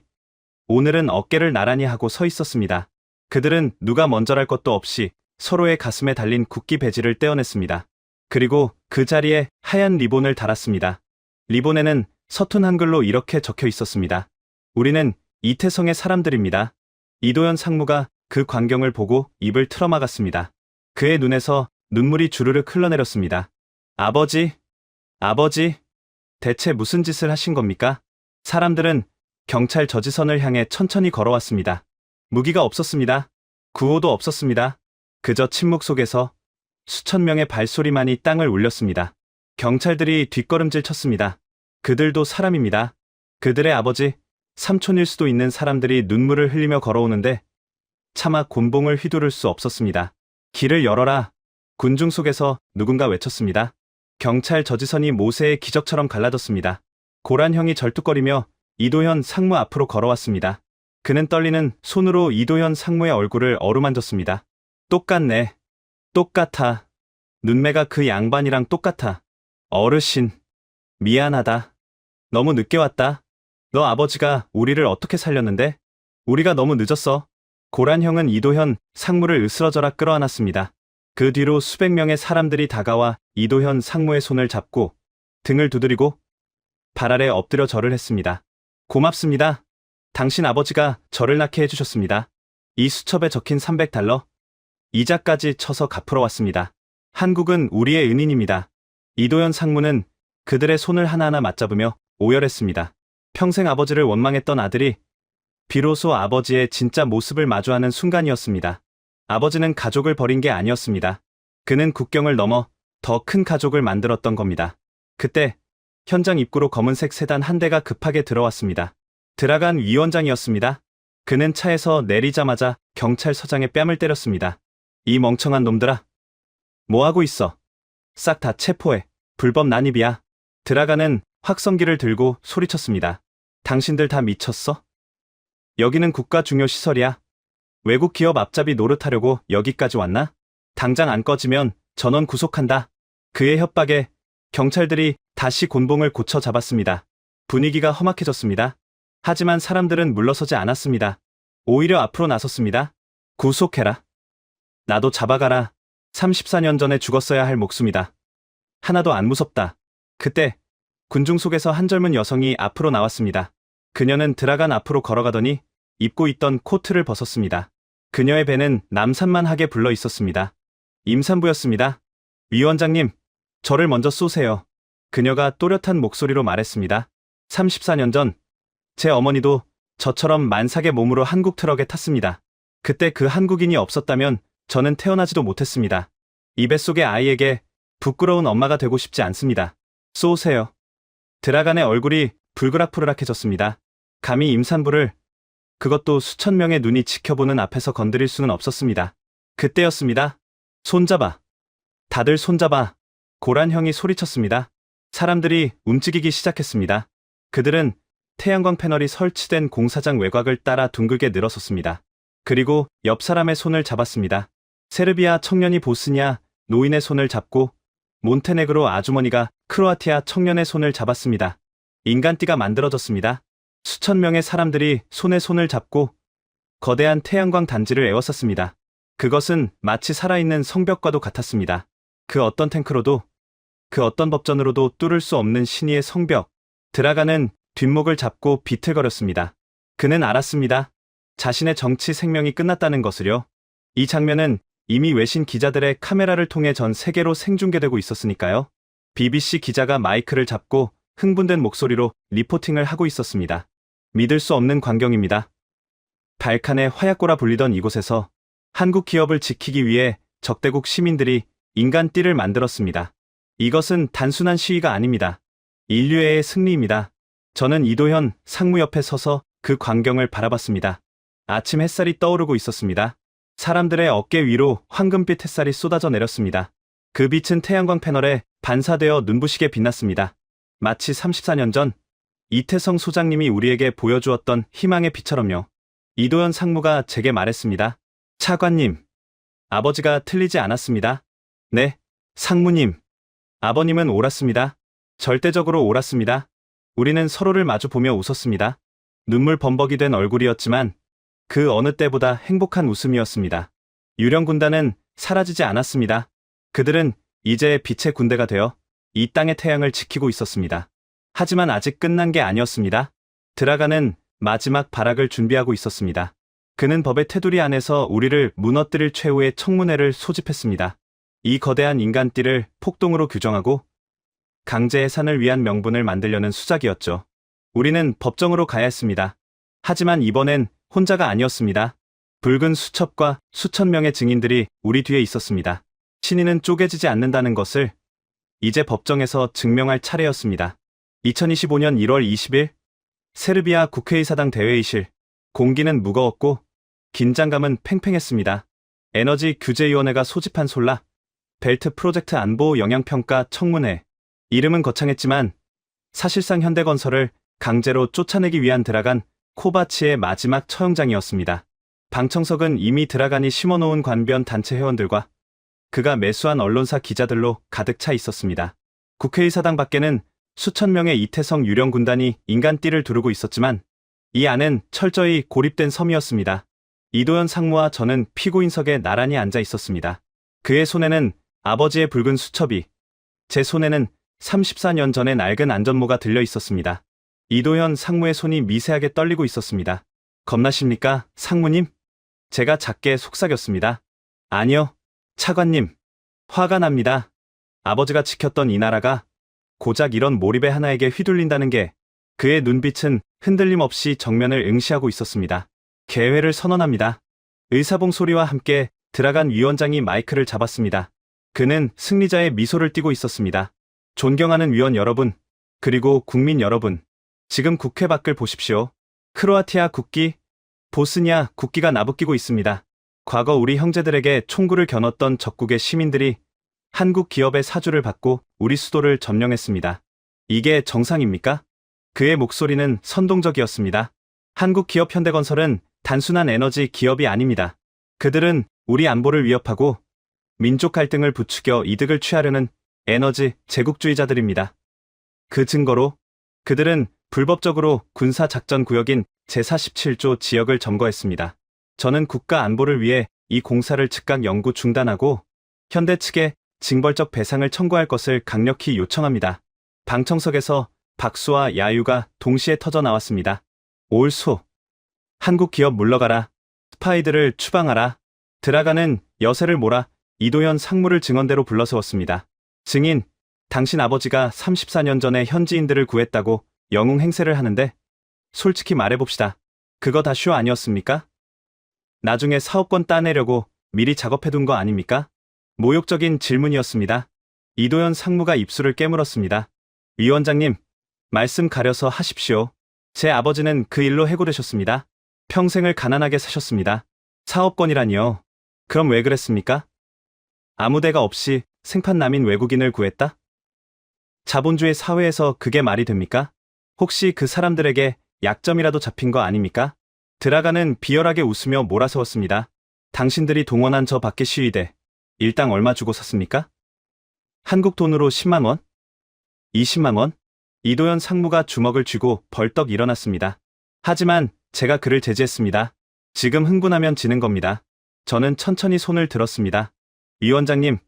오늘은 어깨를 나란히 하고 서 있었습니다. 그들은 누가 먼저랄 것도 없이 서로의 가슴에 달린 국기 배지를 떼어냈습니다. 그리고 그 자리에 하얀 리본을 달았습니다. 리본에는 서툰 한글로 이렇게 적혀 있었습니다. 우리는 이태성의 사람들입니다. 이도현 상무가 그 광경을 보고 입을 틀어막았습니다. 그의 눈에서 눈물이 주르륵 흘러내렸습니다. 아버지, 대체 무슨 짓을 하신 겁니까? 사람들은 경찰 저지선을 향해 천천히 걸어왔습니다. 무기가 없었습니다. 구호도 없었습니다. 그저 침묵 속에서 수천 명의 발소리만이 땅을 울렸습니다. 경찰들이 뒷걸음질 쳤습니다. 그들도 사람입니다. 그들의 아버지, 삼촌일 수도 있는 사람들이 눈물을 흘리며 걸어오는데 차마 곤봉을 휘두를 수 없었습니다. 길을 열어라. 군중 속에서 누군가 외쳤습니다. 경찰 저지선이 모세의 기적처럼 갈라졌습니다. 고란형이 절뚝거리며 이도현 상무 앞으로 걸어왔습니다. 그는 떨리는 손으로 이도현 상무의 얼굴을 어루만졌습니다. 똑같네. 똑같아. 눈매가 그 양반이랑 똑같아. 어르신. 미안하다. 너무 늦게 왔다. 너 아버지가 우리를 어떻게 살렸는데? 우리가 너무 늦었어. 고란형은 이도현 상무를 으스러져라 끌어안았습니다. 그 뒤로 수백 명의 사람들이 다가와 이도현 상무의 손을 잡고 등을 두드리고 발 아래 엎드려 절을 했습니다. 고맙습니다. 당신 아버지가 저를 낳게 해주셨습니다. 이 수첩에 적힌 $300, 이자까지 쳐서 갚으러 왔습니다. 한국은 우리의 은인입니다. 이도현 상무는 그들의 손을 하나하나 맞잡으며 오열했습니다. 평생 아버지를 원망했던 아들이 비로소 아버지의 진짜 모습을 마주하는 순간이었습니다. 아버지는 가족을 버린 게 아니었습니다. 그는 국경을 넘어 더 큰 가족을 만들었던 겁니다. 그때 현장 입구로 검은색 세단 한 대가 급하게 들어왔습니다. 드라간 위원장이었습니다. 그는 차에서 내리자마자 경찰서장의 뺨을 때렸습니다. 이 멍청한 놈들아. 뭐하고 있어? 싹 다 체포해. 불법 난입이야. 드라간은 확성기를 들고 소리쳤습니다. 당신들 다 미쳤어? 여기는 국가 중요 시설이야. 외국 기업 앞잡이 노릇하려고 여기까지 왔나? 당장 안 꺼지면 전원 구속한다. 그의 협박에 경찰들이 다시 곤봉을 고쳐 잡았습니다. 분위기가 험악해졌습니다. 하지만 사람들은 물러서지 않았습니다. 오히려 앞으로 나섰습니다. 구속해라. 나도 잡아가라. 34년 전에 죽었어야 할 목숨이다. 하나도 안 무섭다. 그때 군중 속에서 한 젊은 여성이 앞으로 나왔습니다. 그녀는 드라간 앞으로 걸어가더니 입고 있던 코트를 벗었습니다. 그녀의 배는 남산만하게 불러 있었습니다. 임산부였습니다. 위원장님, 저를 먼저 쏘세요. 그녀가 또렷한 목소리로 말했습니다. 34년 전, 제 어머니도 저처럼 만삭의 몸으로 한국 트럭에 탔습니다. 그때 그 한국인이 없었다면 저는 태어나지도 못했습니다. 이 뱃속의 아이에게 부끄러운 엄마가 되고 싶지 않습니다. 쏘세요. 드라간의 얼굴이 불그락불락해졌습니다. 감히 임산부를, 그것도 수천 명의 눈이 지켜보는 앞에서 건드릴 수는 없었습니다. 그때였습니다. 손잡아. 다들 손잡아. 고란 형이 소리쳤습니다. 사람들이 움직이기 시작했습니다. 그들은 태양광 패널이 설치된 공사장 외곽을 따라 둥글게 늘어섰습니다. 그리고 옆 사람의 손을 잡았습니다. 세르비아 청년이 보스니아 노인의 손을 잡고 몬테네그로 아주머니가 크로아티아 청년의 손을 잡았습니다. 인간띠가 만들어졌습니다. 수천 명의 사람들이 손에 손을 잡고 거대한 태양광 단지를 에워쌌습니다. 그것은 마치 살아있는 성벽과도 같았습니다. 그 어떤 탱크로도, 그 어떤 법전으로도 뚫을 수 없는 신의의 성벽. 드라간은 뒷목을 잡고 비틀거렸습니다. 그는 알았습니다. 자신의 정치 생명이 끝났다는 것을요. 이 장면은 이미 외신 기자들의 카메라를 통해 전 세계로 생중계되고 있었으니까요. BBC 기자가 마이크를 잡고 흥분된 목소리로 리포팅을 하고 있었습니다. 믿을 수 없는 광경입니다. 발칸의 화약고라 불리던 이곳에서 한국 기업을 지키기 위해 적대국 시민들이 인간띠를 만들었습니다. 이것은 단순한 시위가 아닙니다. 인류애의 승리입니다. 저는 이도현 상무 옆에 서서 그 광경을 바라봤습니다. 아침 햇살이 떠오르고 있었습니다. 사람들의 어깨 위로 황금빛 햇살이 쏟아져 내렸습니다. 그 빛은 태양광 패널에 반사되어 눈부시게 빛났습니다. 마치 34년 전 이태성 소장님이 우리에게 보여주었던 희망의 빛처럼요. 이도현 상무가 제게 말했습니다. 차관님, 아버지가 틀리지 않았습니다. 네, 상무님. 아버님은 옳았습니다. 절대적으로 옳았습니다. 우리는 서로를 마주보며 웃었습니다. 눈물 범벅이 된 얼굴이었지만 그 어느 때보다 행복한 웃음이었습니다. 유령 군단은 사라지지 않았습니다. 그들은 이제 빛의 군대가 되어 이 땅의 태양을 지키고 있었습니다. 하지만 아직 끝난 게 아니었습니다. 드라간은 마지막 발악을 준비하고 있었습니다. 그는 법의 테두리 안에서 우리를 무너뜨릴 최후의 청문회를 소집했습니다. 이 거대한 인간띠를 폭동으로 규정하고 강제 해산을 위한 명분을 만들려는 수작이었죠. 우리는 법정으로 가야 했습니다. 하지만 이번엔 혼자가 아니었습니다. 붉은 수첩과 수천 명의 증인들이 우리 뒤에 있었습니다. 신의는 쪼개지지 않는다는 것을 이제 법정에서 증명할 차례였습니다. 2025년 1월 20일 세르비아 국회의사당 대회의실. 공기는 무거웠고 긴장감은 팽팽했습니다. 에너지 규제위원회가 소집한 솔라 벨트 프로젝트 안보 영향평가 청문회. 이름은 거창했지만 사실상 현대건설을 강제로 쫓아내기 위한 드라간 코바치의 마지막 처형장이었습니다. 방청석은 이미 드라간이 심어놓은 관변 단체 회원들과 그가 매수한 언론사 기자들로 가득 차 있었습니다. 국회의사당 밖에는 수천 명의 이태성 유령 군단이 인간띠를 두르고 있었지만 이 안은 철저히 고립된 섬이었습니다. 이도현 상무와 저는 피고인석에 나란히 앉아 있었습니다. 그의 손에는 아버지의 붉은 수첩이, 제 손에는 34년 전의 낡은 안전모가 들려 있었습니다. 이도현 상무의 손이 미세하게 떨리고 있었습니다. 겁나십니까, 상무님? 제가 작게 속삭였습니다. 아니요, 차관님. 화가 납니다. 아버지가 지켰던 이 나라가 고작 이런 몰입의 하나에게 휘둘린다는 게. 그의 눈빛은 흔들림 없이 정면을 응시하고 있었습니다. 개회를 선언합니다. 의사봉 소리와 함께 들어간 위원장이 마이크를 잡았습니다. 그는 승리자의 미소를 띠고 있었습니다. 존경하는 위원 여러분, 그리고 국민 여러분, 지금 국회 밖을 보십시오. 크로아티아 국기, 보스니아 국기가 나부끼고 있습니다. 과거 우리 형제들에게 총구를 겨눴던 적국의 시민들이 한국 기업의 사주를 받고 우리 수도를 점령했습니다. 이게 정상입니까? 그의 목소리는 선동적이었습니다. 한국기업현대건설은 단순한 에너지 기업이 아닙니다. 그들은 우리 안보를 위협하고 민족 갈등을 부추겨 이득을 취하려는 에너지 제국주의자들입니다. 그 증거로 그들은 불법적으로 군사작전구역인 제47조 지역을 점거했습니다. 저는 국가 안보를 위해 이 공사를 즉각 영구 중단하고 현대 측에 징벌적 배상을 청구할 것을 강력히 요청합니다. 방청석에서 박수와 야유가 동시에 터져 나왔습니다. 올소. 한국 기업 물러가라. 스파이들을 추방하라. 드라가는 여세를 몰아 이도현 상무를 증언대로 불러세웠습니다. 증인, 당신 아버지가 34년 전에 현지인들을 구했다고 영웅 행세를 하는데 솔직히 말해봅시다. 그거 다 쇼 아니었습니까? 나중에 사업권 따내려고 미리 작업해둔 거 아닙니까? 모욕적인 질문이었습니다. 이도현 상무가 입술을 깨물었습니다. 위원장님, 말씀 가려서 하십시오. 제 아버지는 그 일로 해고되셨습니다. 평생을 가난하게 사셨습니다. 사업권이라니요. 그럼 왜 그랬습니까? 아무 데가 없이 생판남인 외국인을 구했다? 자본주의 사회에서 그게 말이 됩니까? 혹시 그 사람들에게 약점이라도 잡힌 거 아닙니까? 드라가는 비열하게 웃으며 몰아세웠습니다. 당신들이 동원한 저 밖의 시위대, 일당 얼마 주고 샀습니까? 한국 돈으로 10만 원? 20만 원? 이도현 상무가 주먹을 쥐고 벌떡 일어났습니다. 하지만 제가 그를 제지했습니다. 지금 흥분하면 지는 겁니다. 저는 천천히 손을 들었습니다. 위원장님,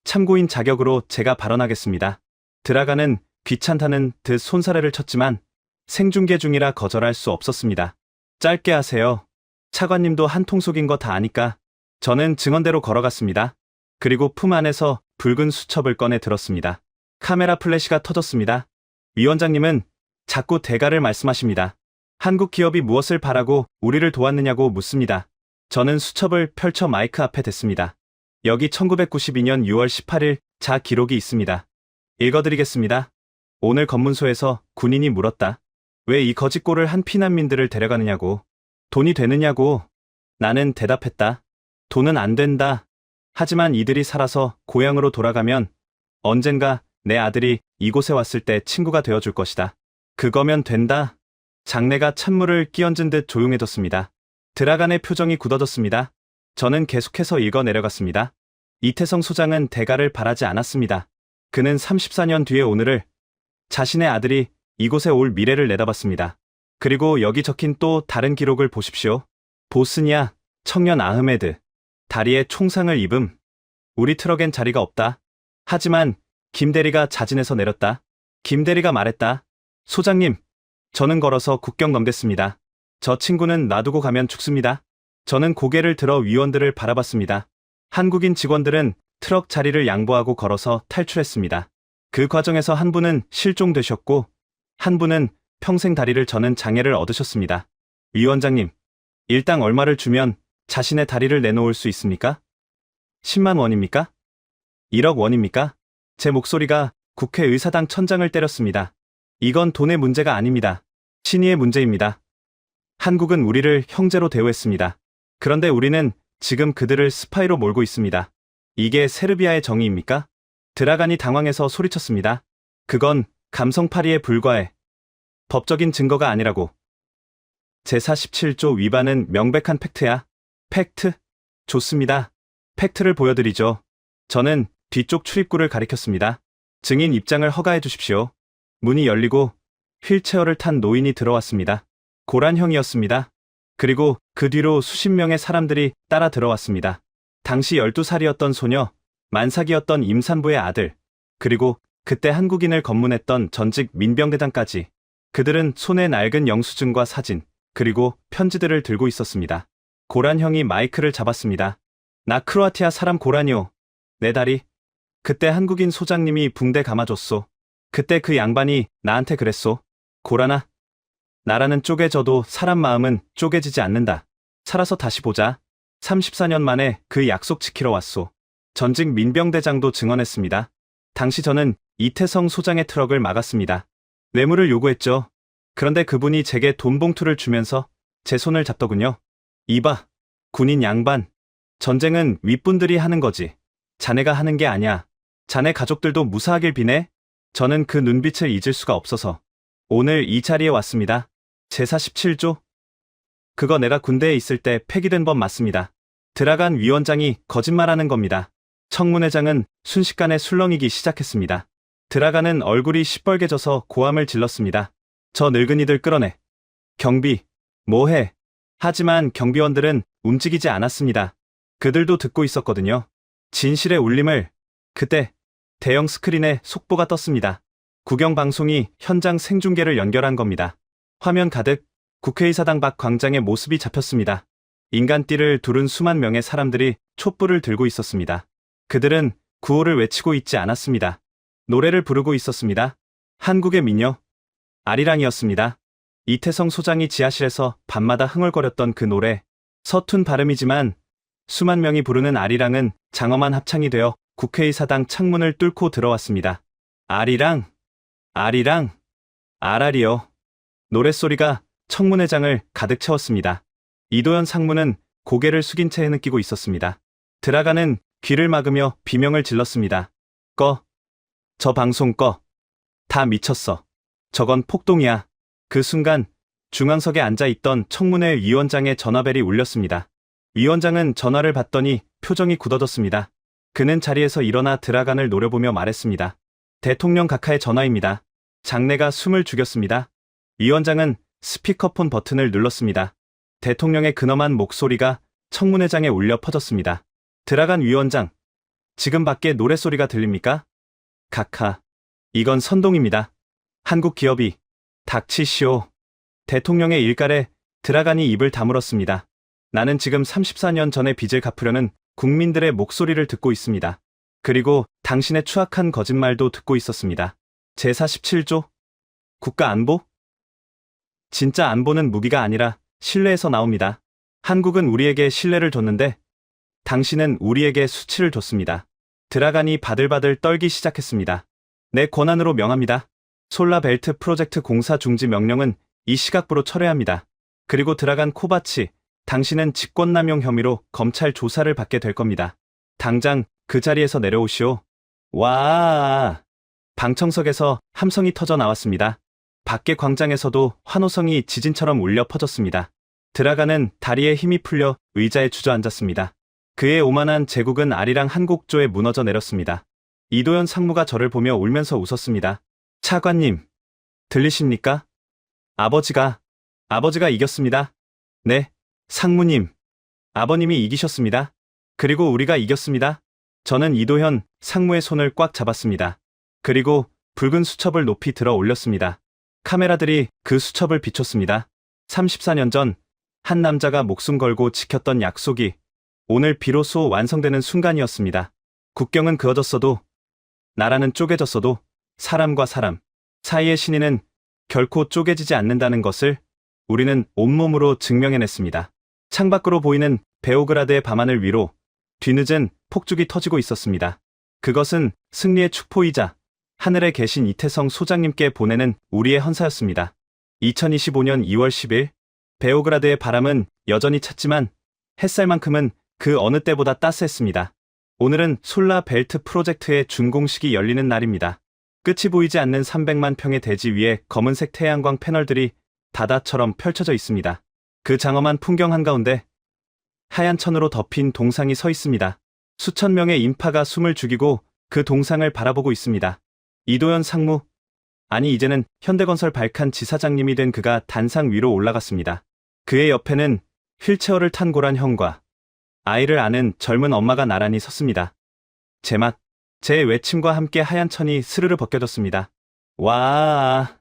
참고인 자격으로 제가 발언하겠습니다. 드라가는 귀찮다는 듯 손사래를 쳤지만 생중계 중이라 거절할 수 없었습니다. 짧게 하세요. 차관님도 한통 속인 거 다 아니까. 저는 증언대로 걸어갔습니다. 그리고 품 안에서 붉은 수첩을 꺼내 들었습니다. 카메라 플래시가 터졌습니다. 위원장님은 자꾸 대가를 말씀하십니다. 한국 기업이 무엇을 바라고 우리를 도왔느냐고 묻습니다. 저는 수첩을 펼쳐 마이크 앞에 댔습니다. 여기 1992년 6월 18일 자 기록이 있습니다. 읽어드리겠습니다. 오늘 검문소에서 군인이 물었다. 왜 이 거짓골을 한 피난민들을 데려가느냐고. 돈이 되느냐고. 나는 대답했다. 돈은 안 된다. 하지만 이들이 살아서 고향으로 돌아가면 언젠가 내 아들이 이곳에 왔을 때 친구가 되어줄 것이다. 그거면 된다. 장내가 찬물을 끼얹은 듯 조용해졌습니다. 드라간의 표정이 굳어졌습니다. 저는 계속해서 읽어 내려갔습니다. 이태성 소장은 대가를 바라지 않았습니다. 그는 34년 뒤의 오늘을, 자신의 아들이 이곳에 올 미래를 내다봤습니다. 그리고 여기 적힌 또 다른 기록을 보십시오. 보스니아 청년 아흐메드, 다리에 총상을 입음. 우리 트럭엔 자리가 없다. 하지만 김 대리가 자진해서 내렸다. 김 대리가 말했다. 소장님, 저는 걸어서 국경 넘겠습니다. 저 친구는 놔두고 가면 죽습니다. 저는 고개를 들어 위원들을 바라봤습니다. 한국인 직원들은 트럭 자리를 양보하고 걸어서 탈출했습니다. 그 과정에서 한 분은 실종되셨고 한 분은 평생 다리를 저는 장애를 얻으셨습니다. 위원장님, 일당 얼마를 주면 자신의 다리를 내놓을 수 있습니까? 10만 원입니까? 1억 원입니까? 제 목소리가 국회의사당 천장을 때렸습니다. 이건 돈의 문제가 아닙니다. 신의의 문제입니다. 한국은 우리를 형제로 대우했습니다. 그런데 우리는 지금 그들을 스파이로 몰고 있습니다. 이게 세르비아의 정의입니까? 드라간이 당황해서 소리쳤습니다. 그건 감성파리에 불과해. 법적인 증거가 아니라고. 제47조 위반은 명백한 팩트야. 팩트? 좋습니다. 팩트를 보여드리죠. 저는 뒤쪽 출입구를 가리켰습니다. 증인 입장을 허가해 주십시오. 문이 열리고 휠체어를 탄 노인이 들어왔습니다. 고란형이었습니다. 그리고 그 뒤로 수십 명의 사람들이 따라 들어왔습니다. 당시 12살이었던 소녀, 만삭이었던 임산부의 아들, 그리고 그때 한국인을 검문했던 전직 민병대장까지. 그들은 손에 낡은 영수증과 사진, 그리고 편지들을 들고 있었습니다. 고란 형이 마이크를 잡았습니다. 나 크로아티아 사람 고란이오. 내 다리. 그때 한국인 소장님이 붕대 감아줬소. 그때 그 양반이 나한테 그랬소. 고란아. 나라는 쪼개져도 사람 마음은 쪼개지지 않는다. 살아서 다시 보자. 34년 만에 그 약속 지키러 왔소. 전직 민병대장도 증언했습니다. 당시 저는 이태성 소장의 트럭을 막았습니다. 뇌물을 요구했죠. 그런데 그분이 제게 돈 봉투를 주면서 제 손을 잡더군요. 이봐, 군인 양반. 전쟁은 윗분들이 하는 거지. 자네가 하는 게 아니야. 자네 가족들도 무사하길 비네. 저는 그 눈빛을 잊을 수가 없어서 오늘 이 자리에 왔습니다. 제사 17조? 그거 내가 군대에 있을 때 폐기된 법 맞습니다. 드라간 위원장이 거짓말하는 겁니다. 청문회장은 순식간에 술렁이기 시작했습니다. 드라간은 얼굴이 시뻘개져서 고함을 질렀습니다. 저 늙은이들 끌어내. 경비, 뭐해? 하지만 경비원들은 움직이지 않았습니다. 그들도 듣고 있었거든요. 진실의 울림을. 그때 대형 스크린에 속보가 떴습니다. 국영방송이 현장 생중계를 연결한 겁니다. 화면 가득 국회의사당 밖 광장의 모습이 잡혔습니다. 인간띠를 두른 수만 명의 사람들이 촛불을 들고 있었습니다. 그들은 구호를 외치고 있지 않았습니다. 노래를 부르고 있었습니다. 한국의 민요. 아리랑이었습니다. 이태성 소장이 지하실에서 밤마다 흥얼거렸던 그 노래. 서툰 발음이지만 수만 명이 부르는 아리랑은 장엄한 합창이 되어 국회의사당 창문을 뚫고 들어왔습니다. 아리랑, 아리랑, 아라리요. 노랫소리가 청문회장을 가득 채웠습니다. 이도현 상무는 고개를 숙인 채 흐느끼고 있었습니다. 드라간은 귀를 막으며 비명을 질렀습니다. 꺼. 저 방송 꺼. 다 미쳤어. 저건 폭동이야. 그 순간 중앙석에 앉아있던 청문회 위원장의 전화벨이 울렸습니다. 위원장은 전화를 받더니 표정이 굳어졌습니다. 그는 자리에서 일어나 드라간을 노려보며 말했습니다. 대통령 각하의 전화입니다. 장내가 숨을 죽였습니다. 위원장은 스피커폰 버튼을 눌렀습니다. 대통령의 근엄한 목소리가 청문회장에 울려 퍼졌습니다. 드라간 위원장, 지금 밖에 노랫소리가 들립니까? 각하, 이건 선동입니다. 한국 기업이, 닥치시오. 대통령의 일갈에 드라간이 입을 다물었습니다. 나는 지금 34년 전의 빚을 갚으려는 국민들의 목소리를 듣고 있습니다. 그리고 당신의 추악한 거짓말도 듣고 있었습니다. 제사 17조? 국가 안보? 진짜 안보는 무기가 아니라 신뢰에서 나옵니다. 한국은 우리에게 신뢰를 줬는데 당신은 우리에게 수치를 줬습니다. 드라간이 바들바들 떨기 시작했습니다. 내 권한으로 명합니다. 솔라벨트 프로젝트 공사 중지 명령은 이 시각부로 철회합니다. 그리고 드라간 코바치, 당신은 직권남용 혐의로 검찰 조사를 받게 될 겁니다. 당장 그 자리에서 내려오시오. 와! 방청석에서 함성이 터져 나왔습니다. 밖의 광장에서도 환호성이 지진처럼 울려 퍼졌습니다. 드라간은 다리에 힘이 풀려 의자에 주저앉았습니다. 그의 오만한 제국은 아리랑 한곡조에 무너져 내렸습니다. 이도현 상무가 저를 보며 울면서 웃었습니다. 차관님, 들리십니까? 아버지가 이겼습니다. 네, 상무님, 아버님이 이기셨습니다. 그리고 우리가 이겼습니다. 저는 이도현 상무의 손을 꽉 잡았습니다. 그리고 붉은 수첩을 높이 들어 올렸습니다. 카메라들이 그 수첩을 비췄습니다. 34년 전 한 남자가 목숨 걸고 지켰던 약속이 오늘 비로소 완성되는 순간이었습니다. 국경은 그어졌어도, 나라는 쪼개졌어도 사람과 사람 사이의 신의는 결코 쪼개지지 않는다는 것을 우리는 온몸으로 증명해냈습니다. 창밖으로 보이는 베오그라드의 밤하늘 위로 뒤늦은 폭죽이 터지고 있었습니다. 그것은 승리의 축포이자 하늘에 계신 이태성 소장님께 보내는 우리의 헌사였습니다. 2025년 2월 10일 베오그라드의 바람은 여전히 찼지만 햇살만큼은 그 어느 때보다 따스했습니다. 오늘은 솔라 벨트 프로젝트의 준공식이 열리는 날입니다. 끝이 보이지 않는 300만 평의 대지 위에 검은색 태양광 패널들이 바다처럼 펼쳐져 있습니다. 그 장엄한 풍경 한가운데 하얀 천으로 덮인 동상이 서 있습니다. 수천 명의 인파가 숨을 죽이고 그 동상을 바라보고 있습니다. 이도현 상무, 아니 이제는 현대건설 발칸 지사장님이 된 그가 단상 위로 올라갔습니다. 그의 옆에는 휠체어를 탄 고란 형과 아이를 아는 젊은 엄마가 나란히 섰습니다. 제 외침과 함께 하얀 천이 스르르 벗겨졌습니다. 와,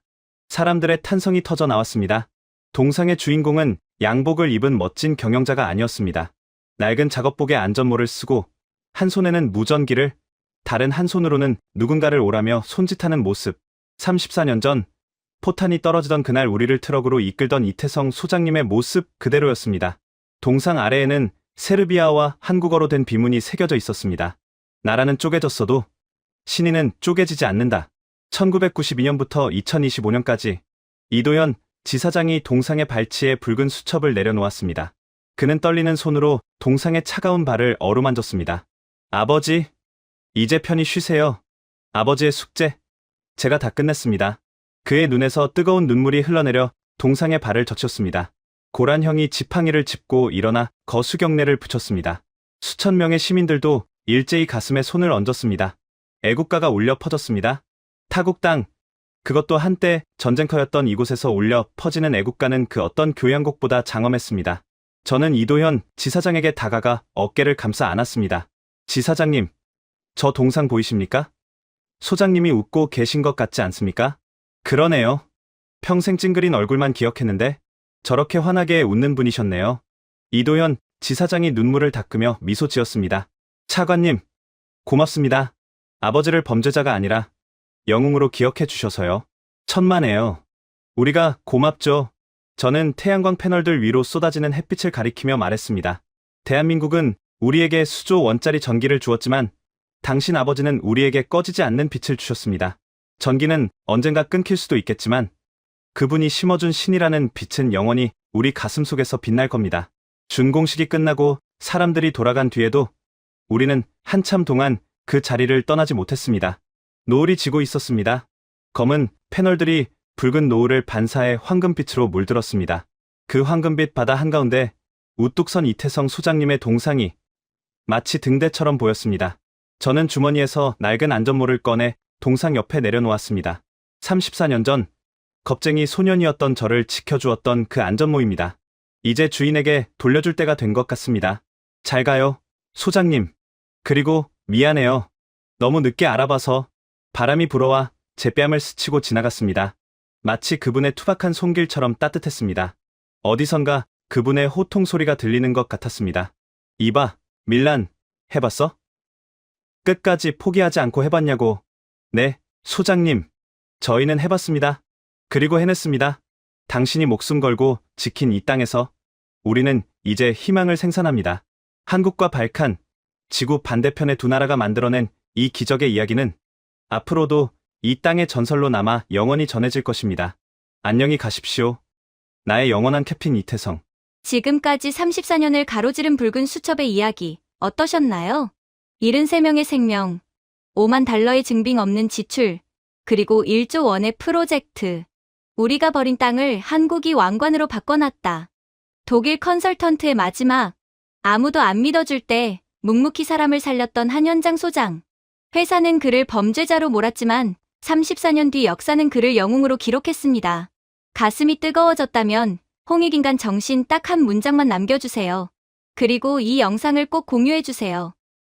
사람들의 탄성이 터져 나왔습니다. 동상의 주인공은 양복을 입은 멋진 경영자가 아니었습니다. 낡은 작업복에 안전모를 쓰고 한 손에는 무전기를, 다른 한 손으로는 누군가를 오라며 손짓하는 모습. 34년 전 포탄이 떨어지던 그날 우리를 트럭으로 이끌던 이태성 소장님의 모습 그대로였습니다. 동상 아래에는 세르비아와 한국어로 된 비문이 새겨져 있었습니다. 나라는 쪼개졌어도 신인은 쪼개지지 않는다. 1992년부터 2025년까지 이도현 지사장이 동상의 발치에 붉은 수첩을 내려놓았습니다. 그는 떨리는 손으로 동상의 차가운 발을 어루만졌습니다. 아버지, 이제 편히 쉬세요. 아버지의 숙제, 제가 다 끝냈습니다. 그의 눈에서 뜨거운 눈물이 흘러내려 동상의 발을 젖혔습니다. 고란형이 지팡이를 짚고 일어나 거수경례를 붙였습니다. 수천 명의 시민들도 일제히 가슴에 손을 얹었습니다. 애국가가 울려 퍼졌습니다. 타국 땅, 그것도 한때 전쟁터였던 이곳에서 울려 퍼지는 애국가는 그 어떤 교향곡보다 장엄했습니다. 저는 이도현 지사장에게 다가가 어깨를 감싸 안았습니다. 지사장님, 저 동상 보이십니까? 소장님이 웃고 계신 것 같지 않습니까? 그러네요. 평생 찡그린 얼굴만 기억했는데 저렇게 환하게 웃는 분이셨네요. 이도현 지사장이 눈물을 닦으며 미소 지었습니다. 차관님, 고맙습니다. 아버지를 범죄자가 아니라 영웅으로 기억해 주셔서요. 천만에요. 우리가 고맙죠. 저는 태양광 패널들 위로 쏟아지는 햇빛을 가리키며 말했습니다. 대한민국은 우리에게 수조 원짜리 전기를 주었지만 당신 아버지는 우리에게 꺼지지 않는 빛을 주셨습니다. 전기는 언젠가 끊길 수도 있겠지만 그분이 심어준 신이라는 빛은 영원히 우리 가슴 속에서 빛날 겁니다. 준공식이 끝나고 사람들이 돌아간 뒤에도 우리는 한참 동안 그 자리를 떠나지 못했습니다. 노을이 지고 있었습니다. 검은 패널들이 붉은 노을을 반사해 황금빛으로 물들었습니다. 그 황금빛 바다 한가운데 우뚝 선 이태성 소장님의 동상이 마치 등대처럼 보였습니다. 저는 주머니에서 낡은 안전모를 꺼내 동상 옆에 내려놓았습니다. 34년 전 겁쟁이 소년이었던 저를 지켜주었던 그 안전모입니다. 이제 주인에게 돌려줄 때가 된 것 같습니다. 잘 가요, 소장님. 그리고 미안해요. 너무 늦게 알아봐서. 바람이 불어와 제 뺨을 스치고 지나갔습니다. 마치 그분의 투박한 손길처럼 따뜻했습니다. 어디선가 그분의 호통 소리가 들리는 것 같았습니다. 이봐, 밀란, 해봤어? 끝까지 포기하지 않고 해봤냐고. 네, 소장님. 저희는 해봤습니다. 그리고 해냈습니다. 당신이 목숨 걸고 지킨 이 땅에서 우리는 이제 희망을 생산합니다. 한국과 발칸, 지구 반대편의 두 나라가 만들어낸 이 기적의 이야기는 앞으로도 이 땅의 전설로 남아 영원히 전해질 것입니다. 안녕히 가십시오. 나의 영원한 캡틴 이태성. 지금까지 34년을 가로지른 붉은 수첩의 이야기 어떠셨나요? 73명의 생명, 5만 달러의 증빙 없는 지출, 그리고 1조 원의 프로젝트. 우리가 버린 땅을 한국이 왕관으로 바꿔놨다. 독일 컨설턴트의 마지막. 아무도 안 믿어줄 때 묵묵히 사람을 살렸던 한현장 소장. 회사는 그를 범죄자로 몰았지만 34년 뒤 역사는 그를 영웅으로 기록했습니다. 가슴이 뜨거워졌다면 홍익인간 정신 딱 한 문장만 남겨주세요. 그리고 이 영상을 꼭 공유해주세요.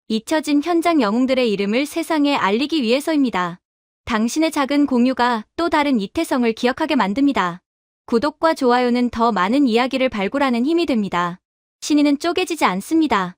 잊혀진 현장 영웅들의 이름을 세상에 알리기 위해서입니다. 당신의 작은 공유가 또 다른 이태성을 기억하게 만듭니다. 구독과 좋아요는 더 많은 이야기를 발굴하는 힘이 됩니다. 신인은 쪼개지지 않습니다.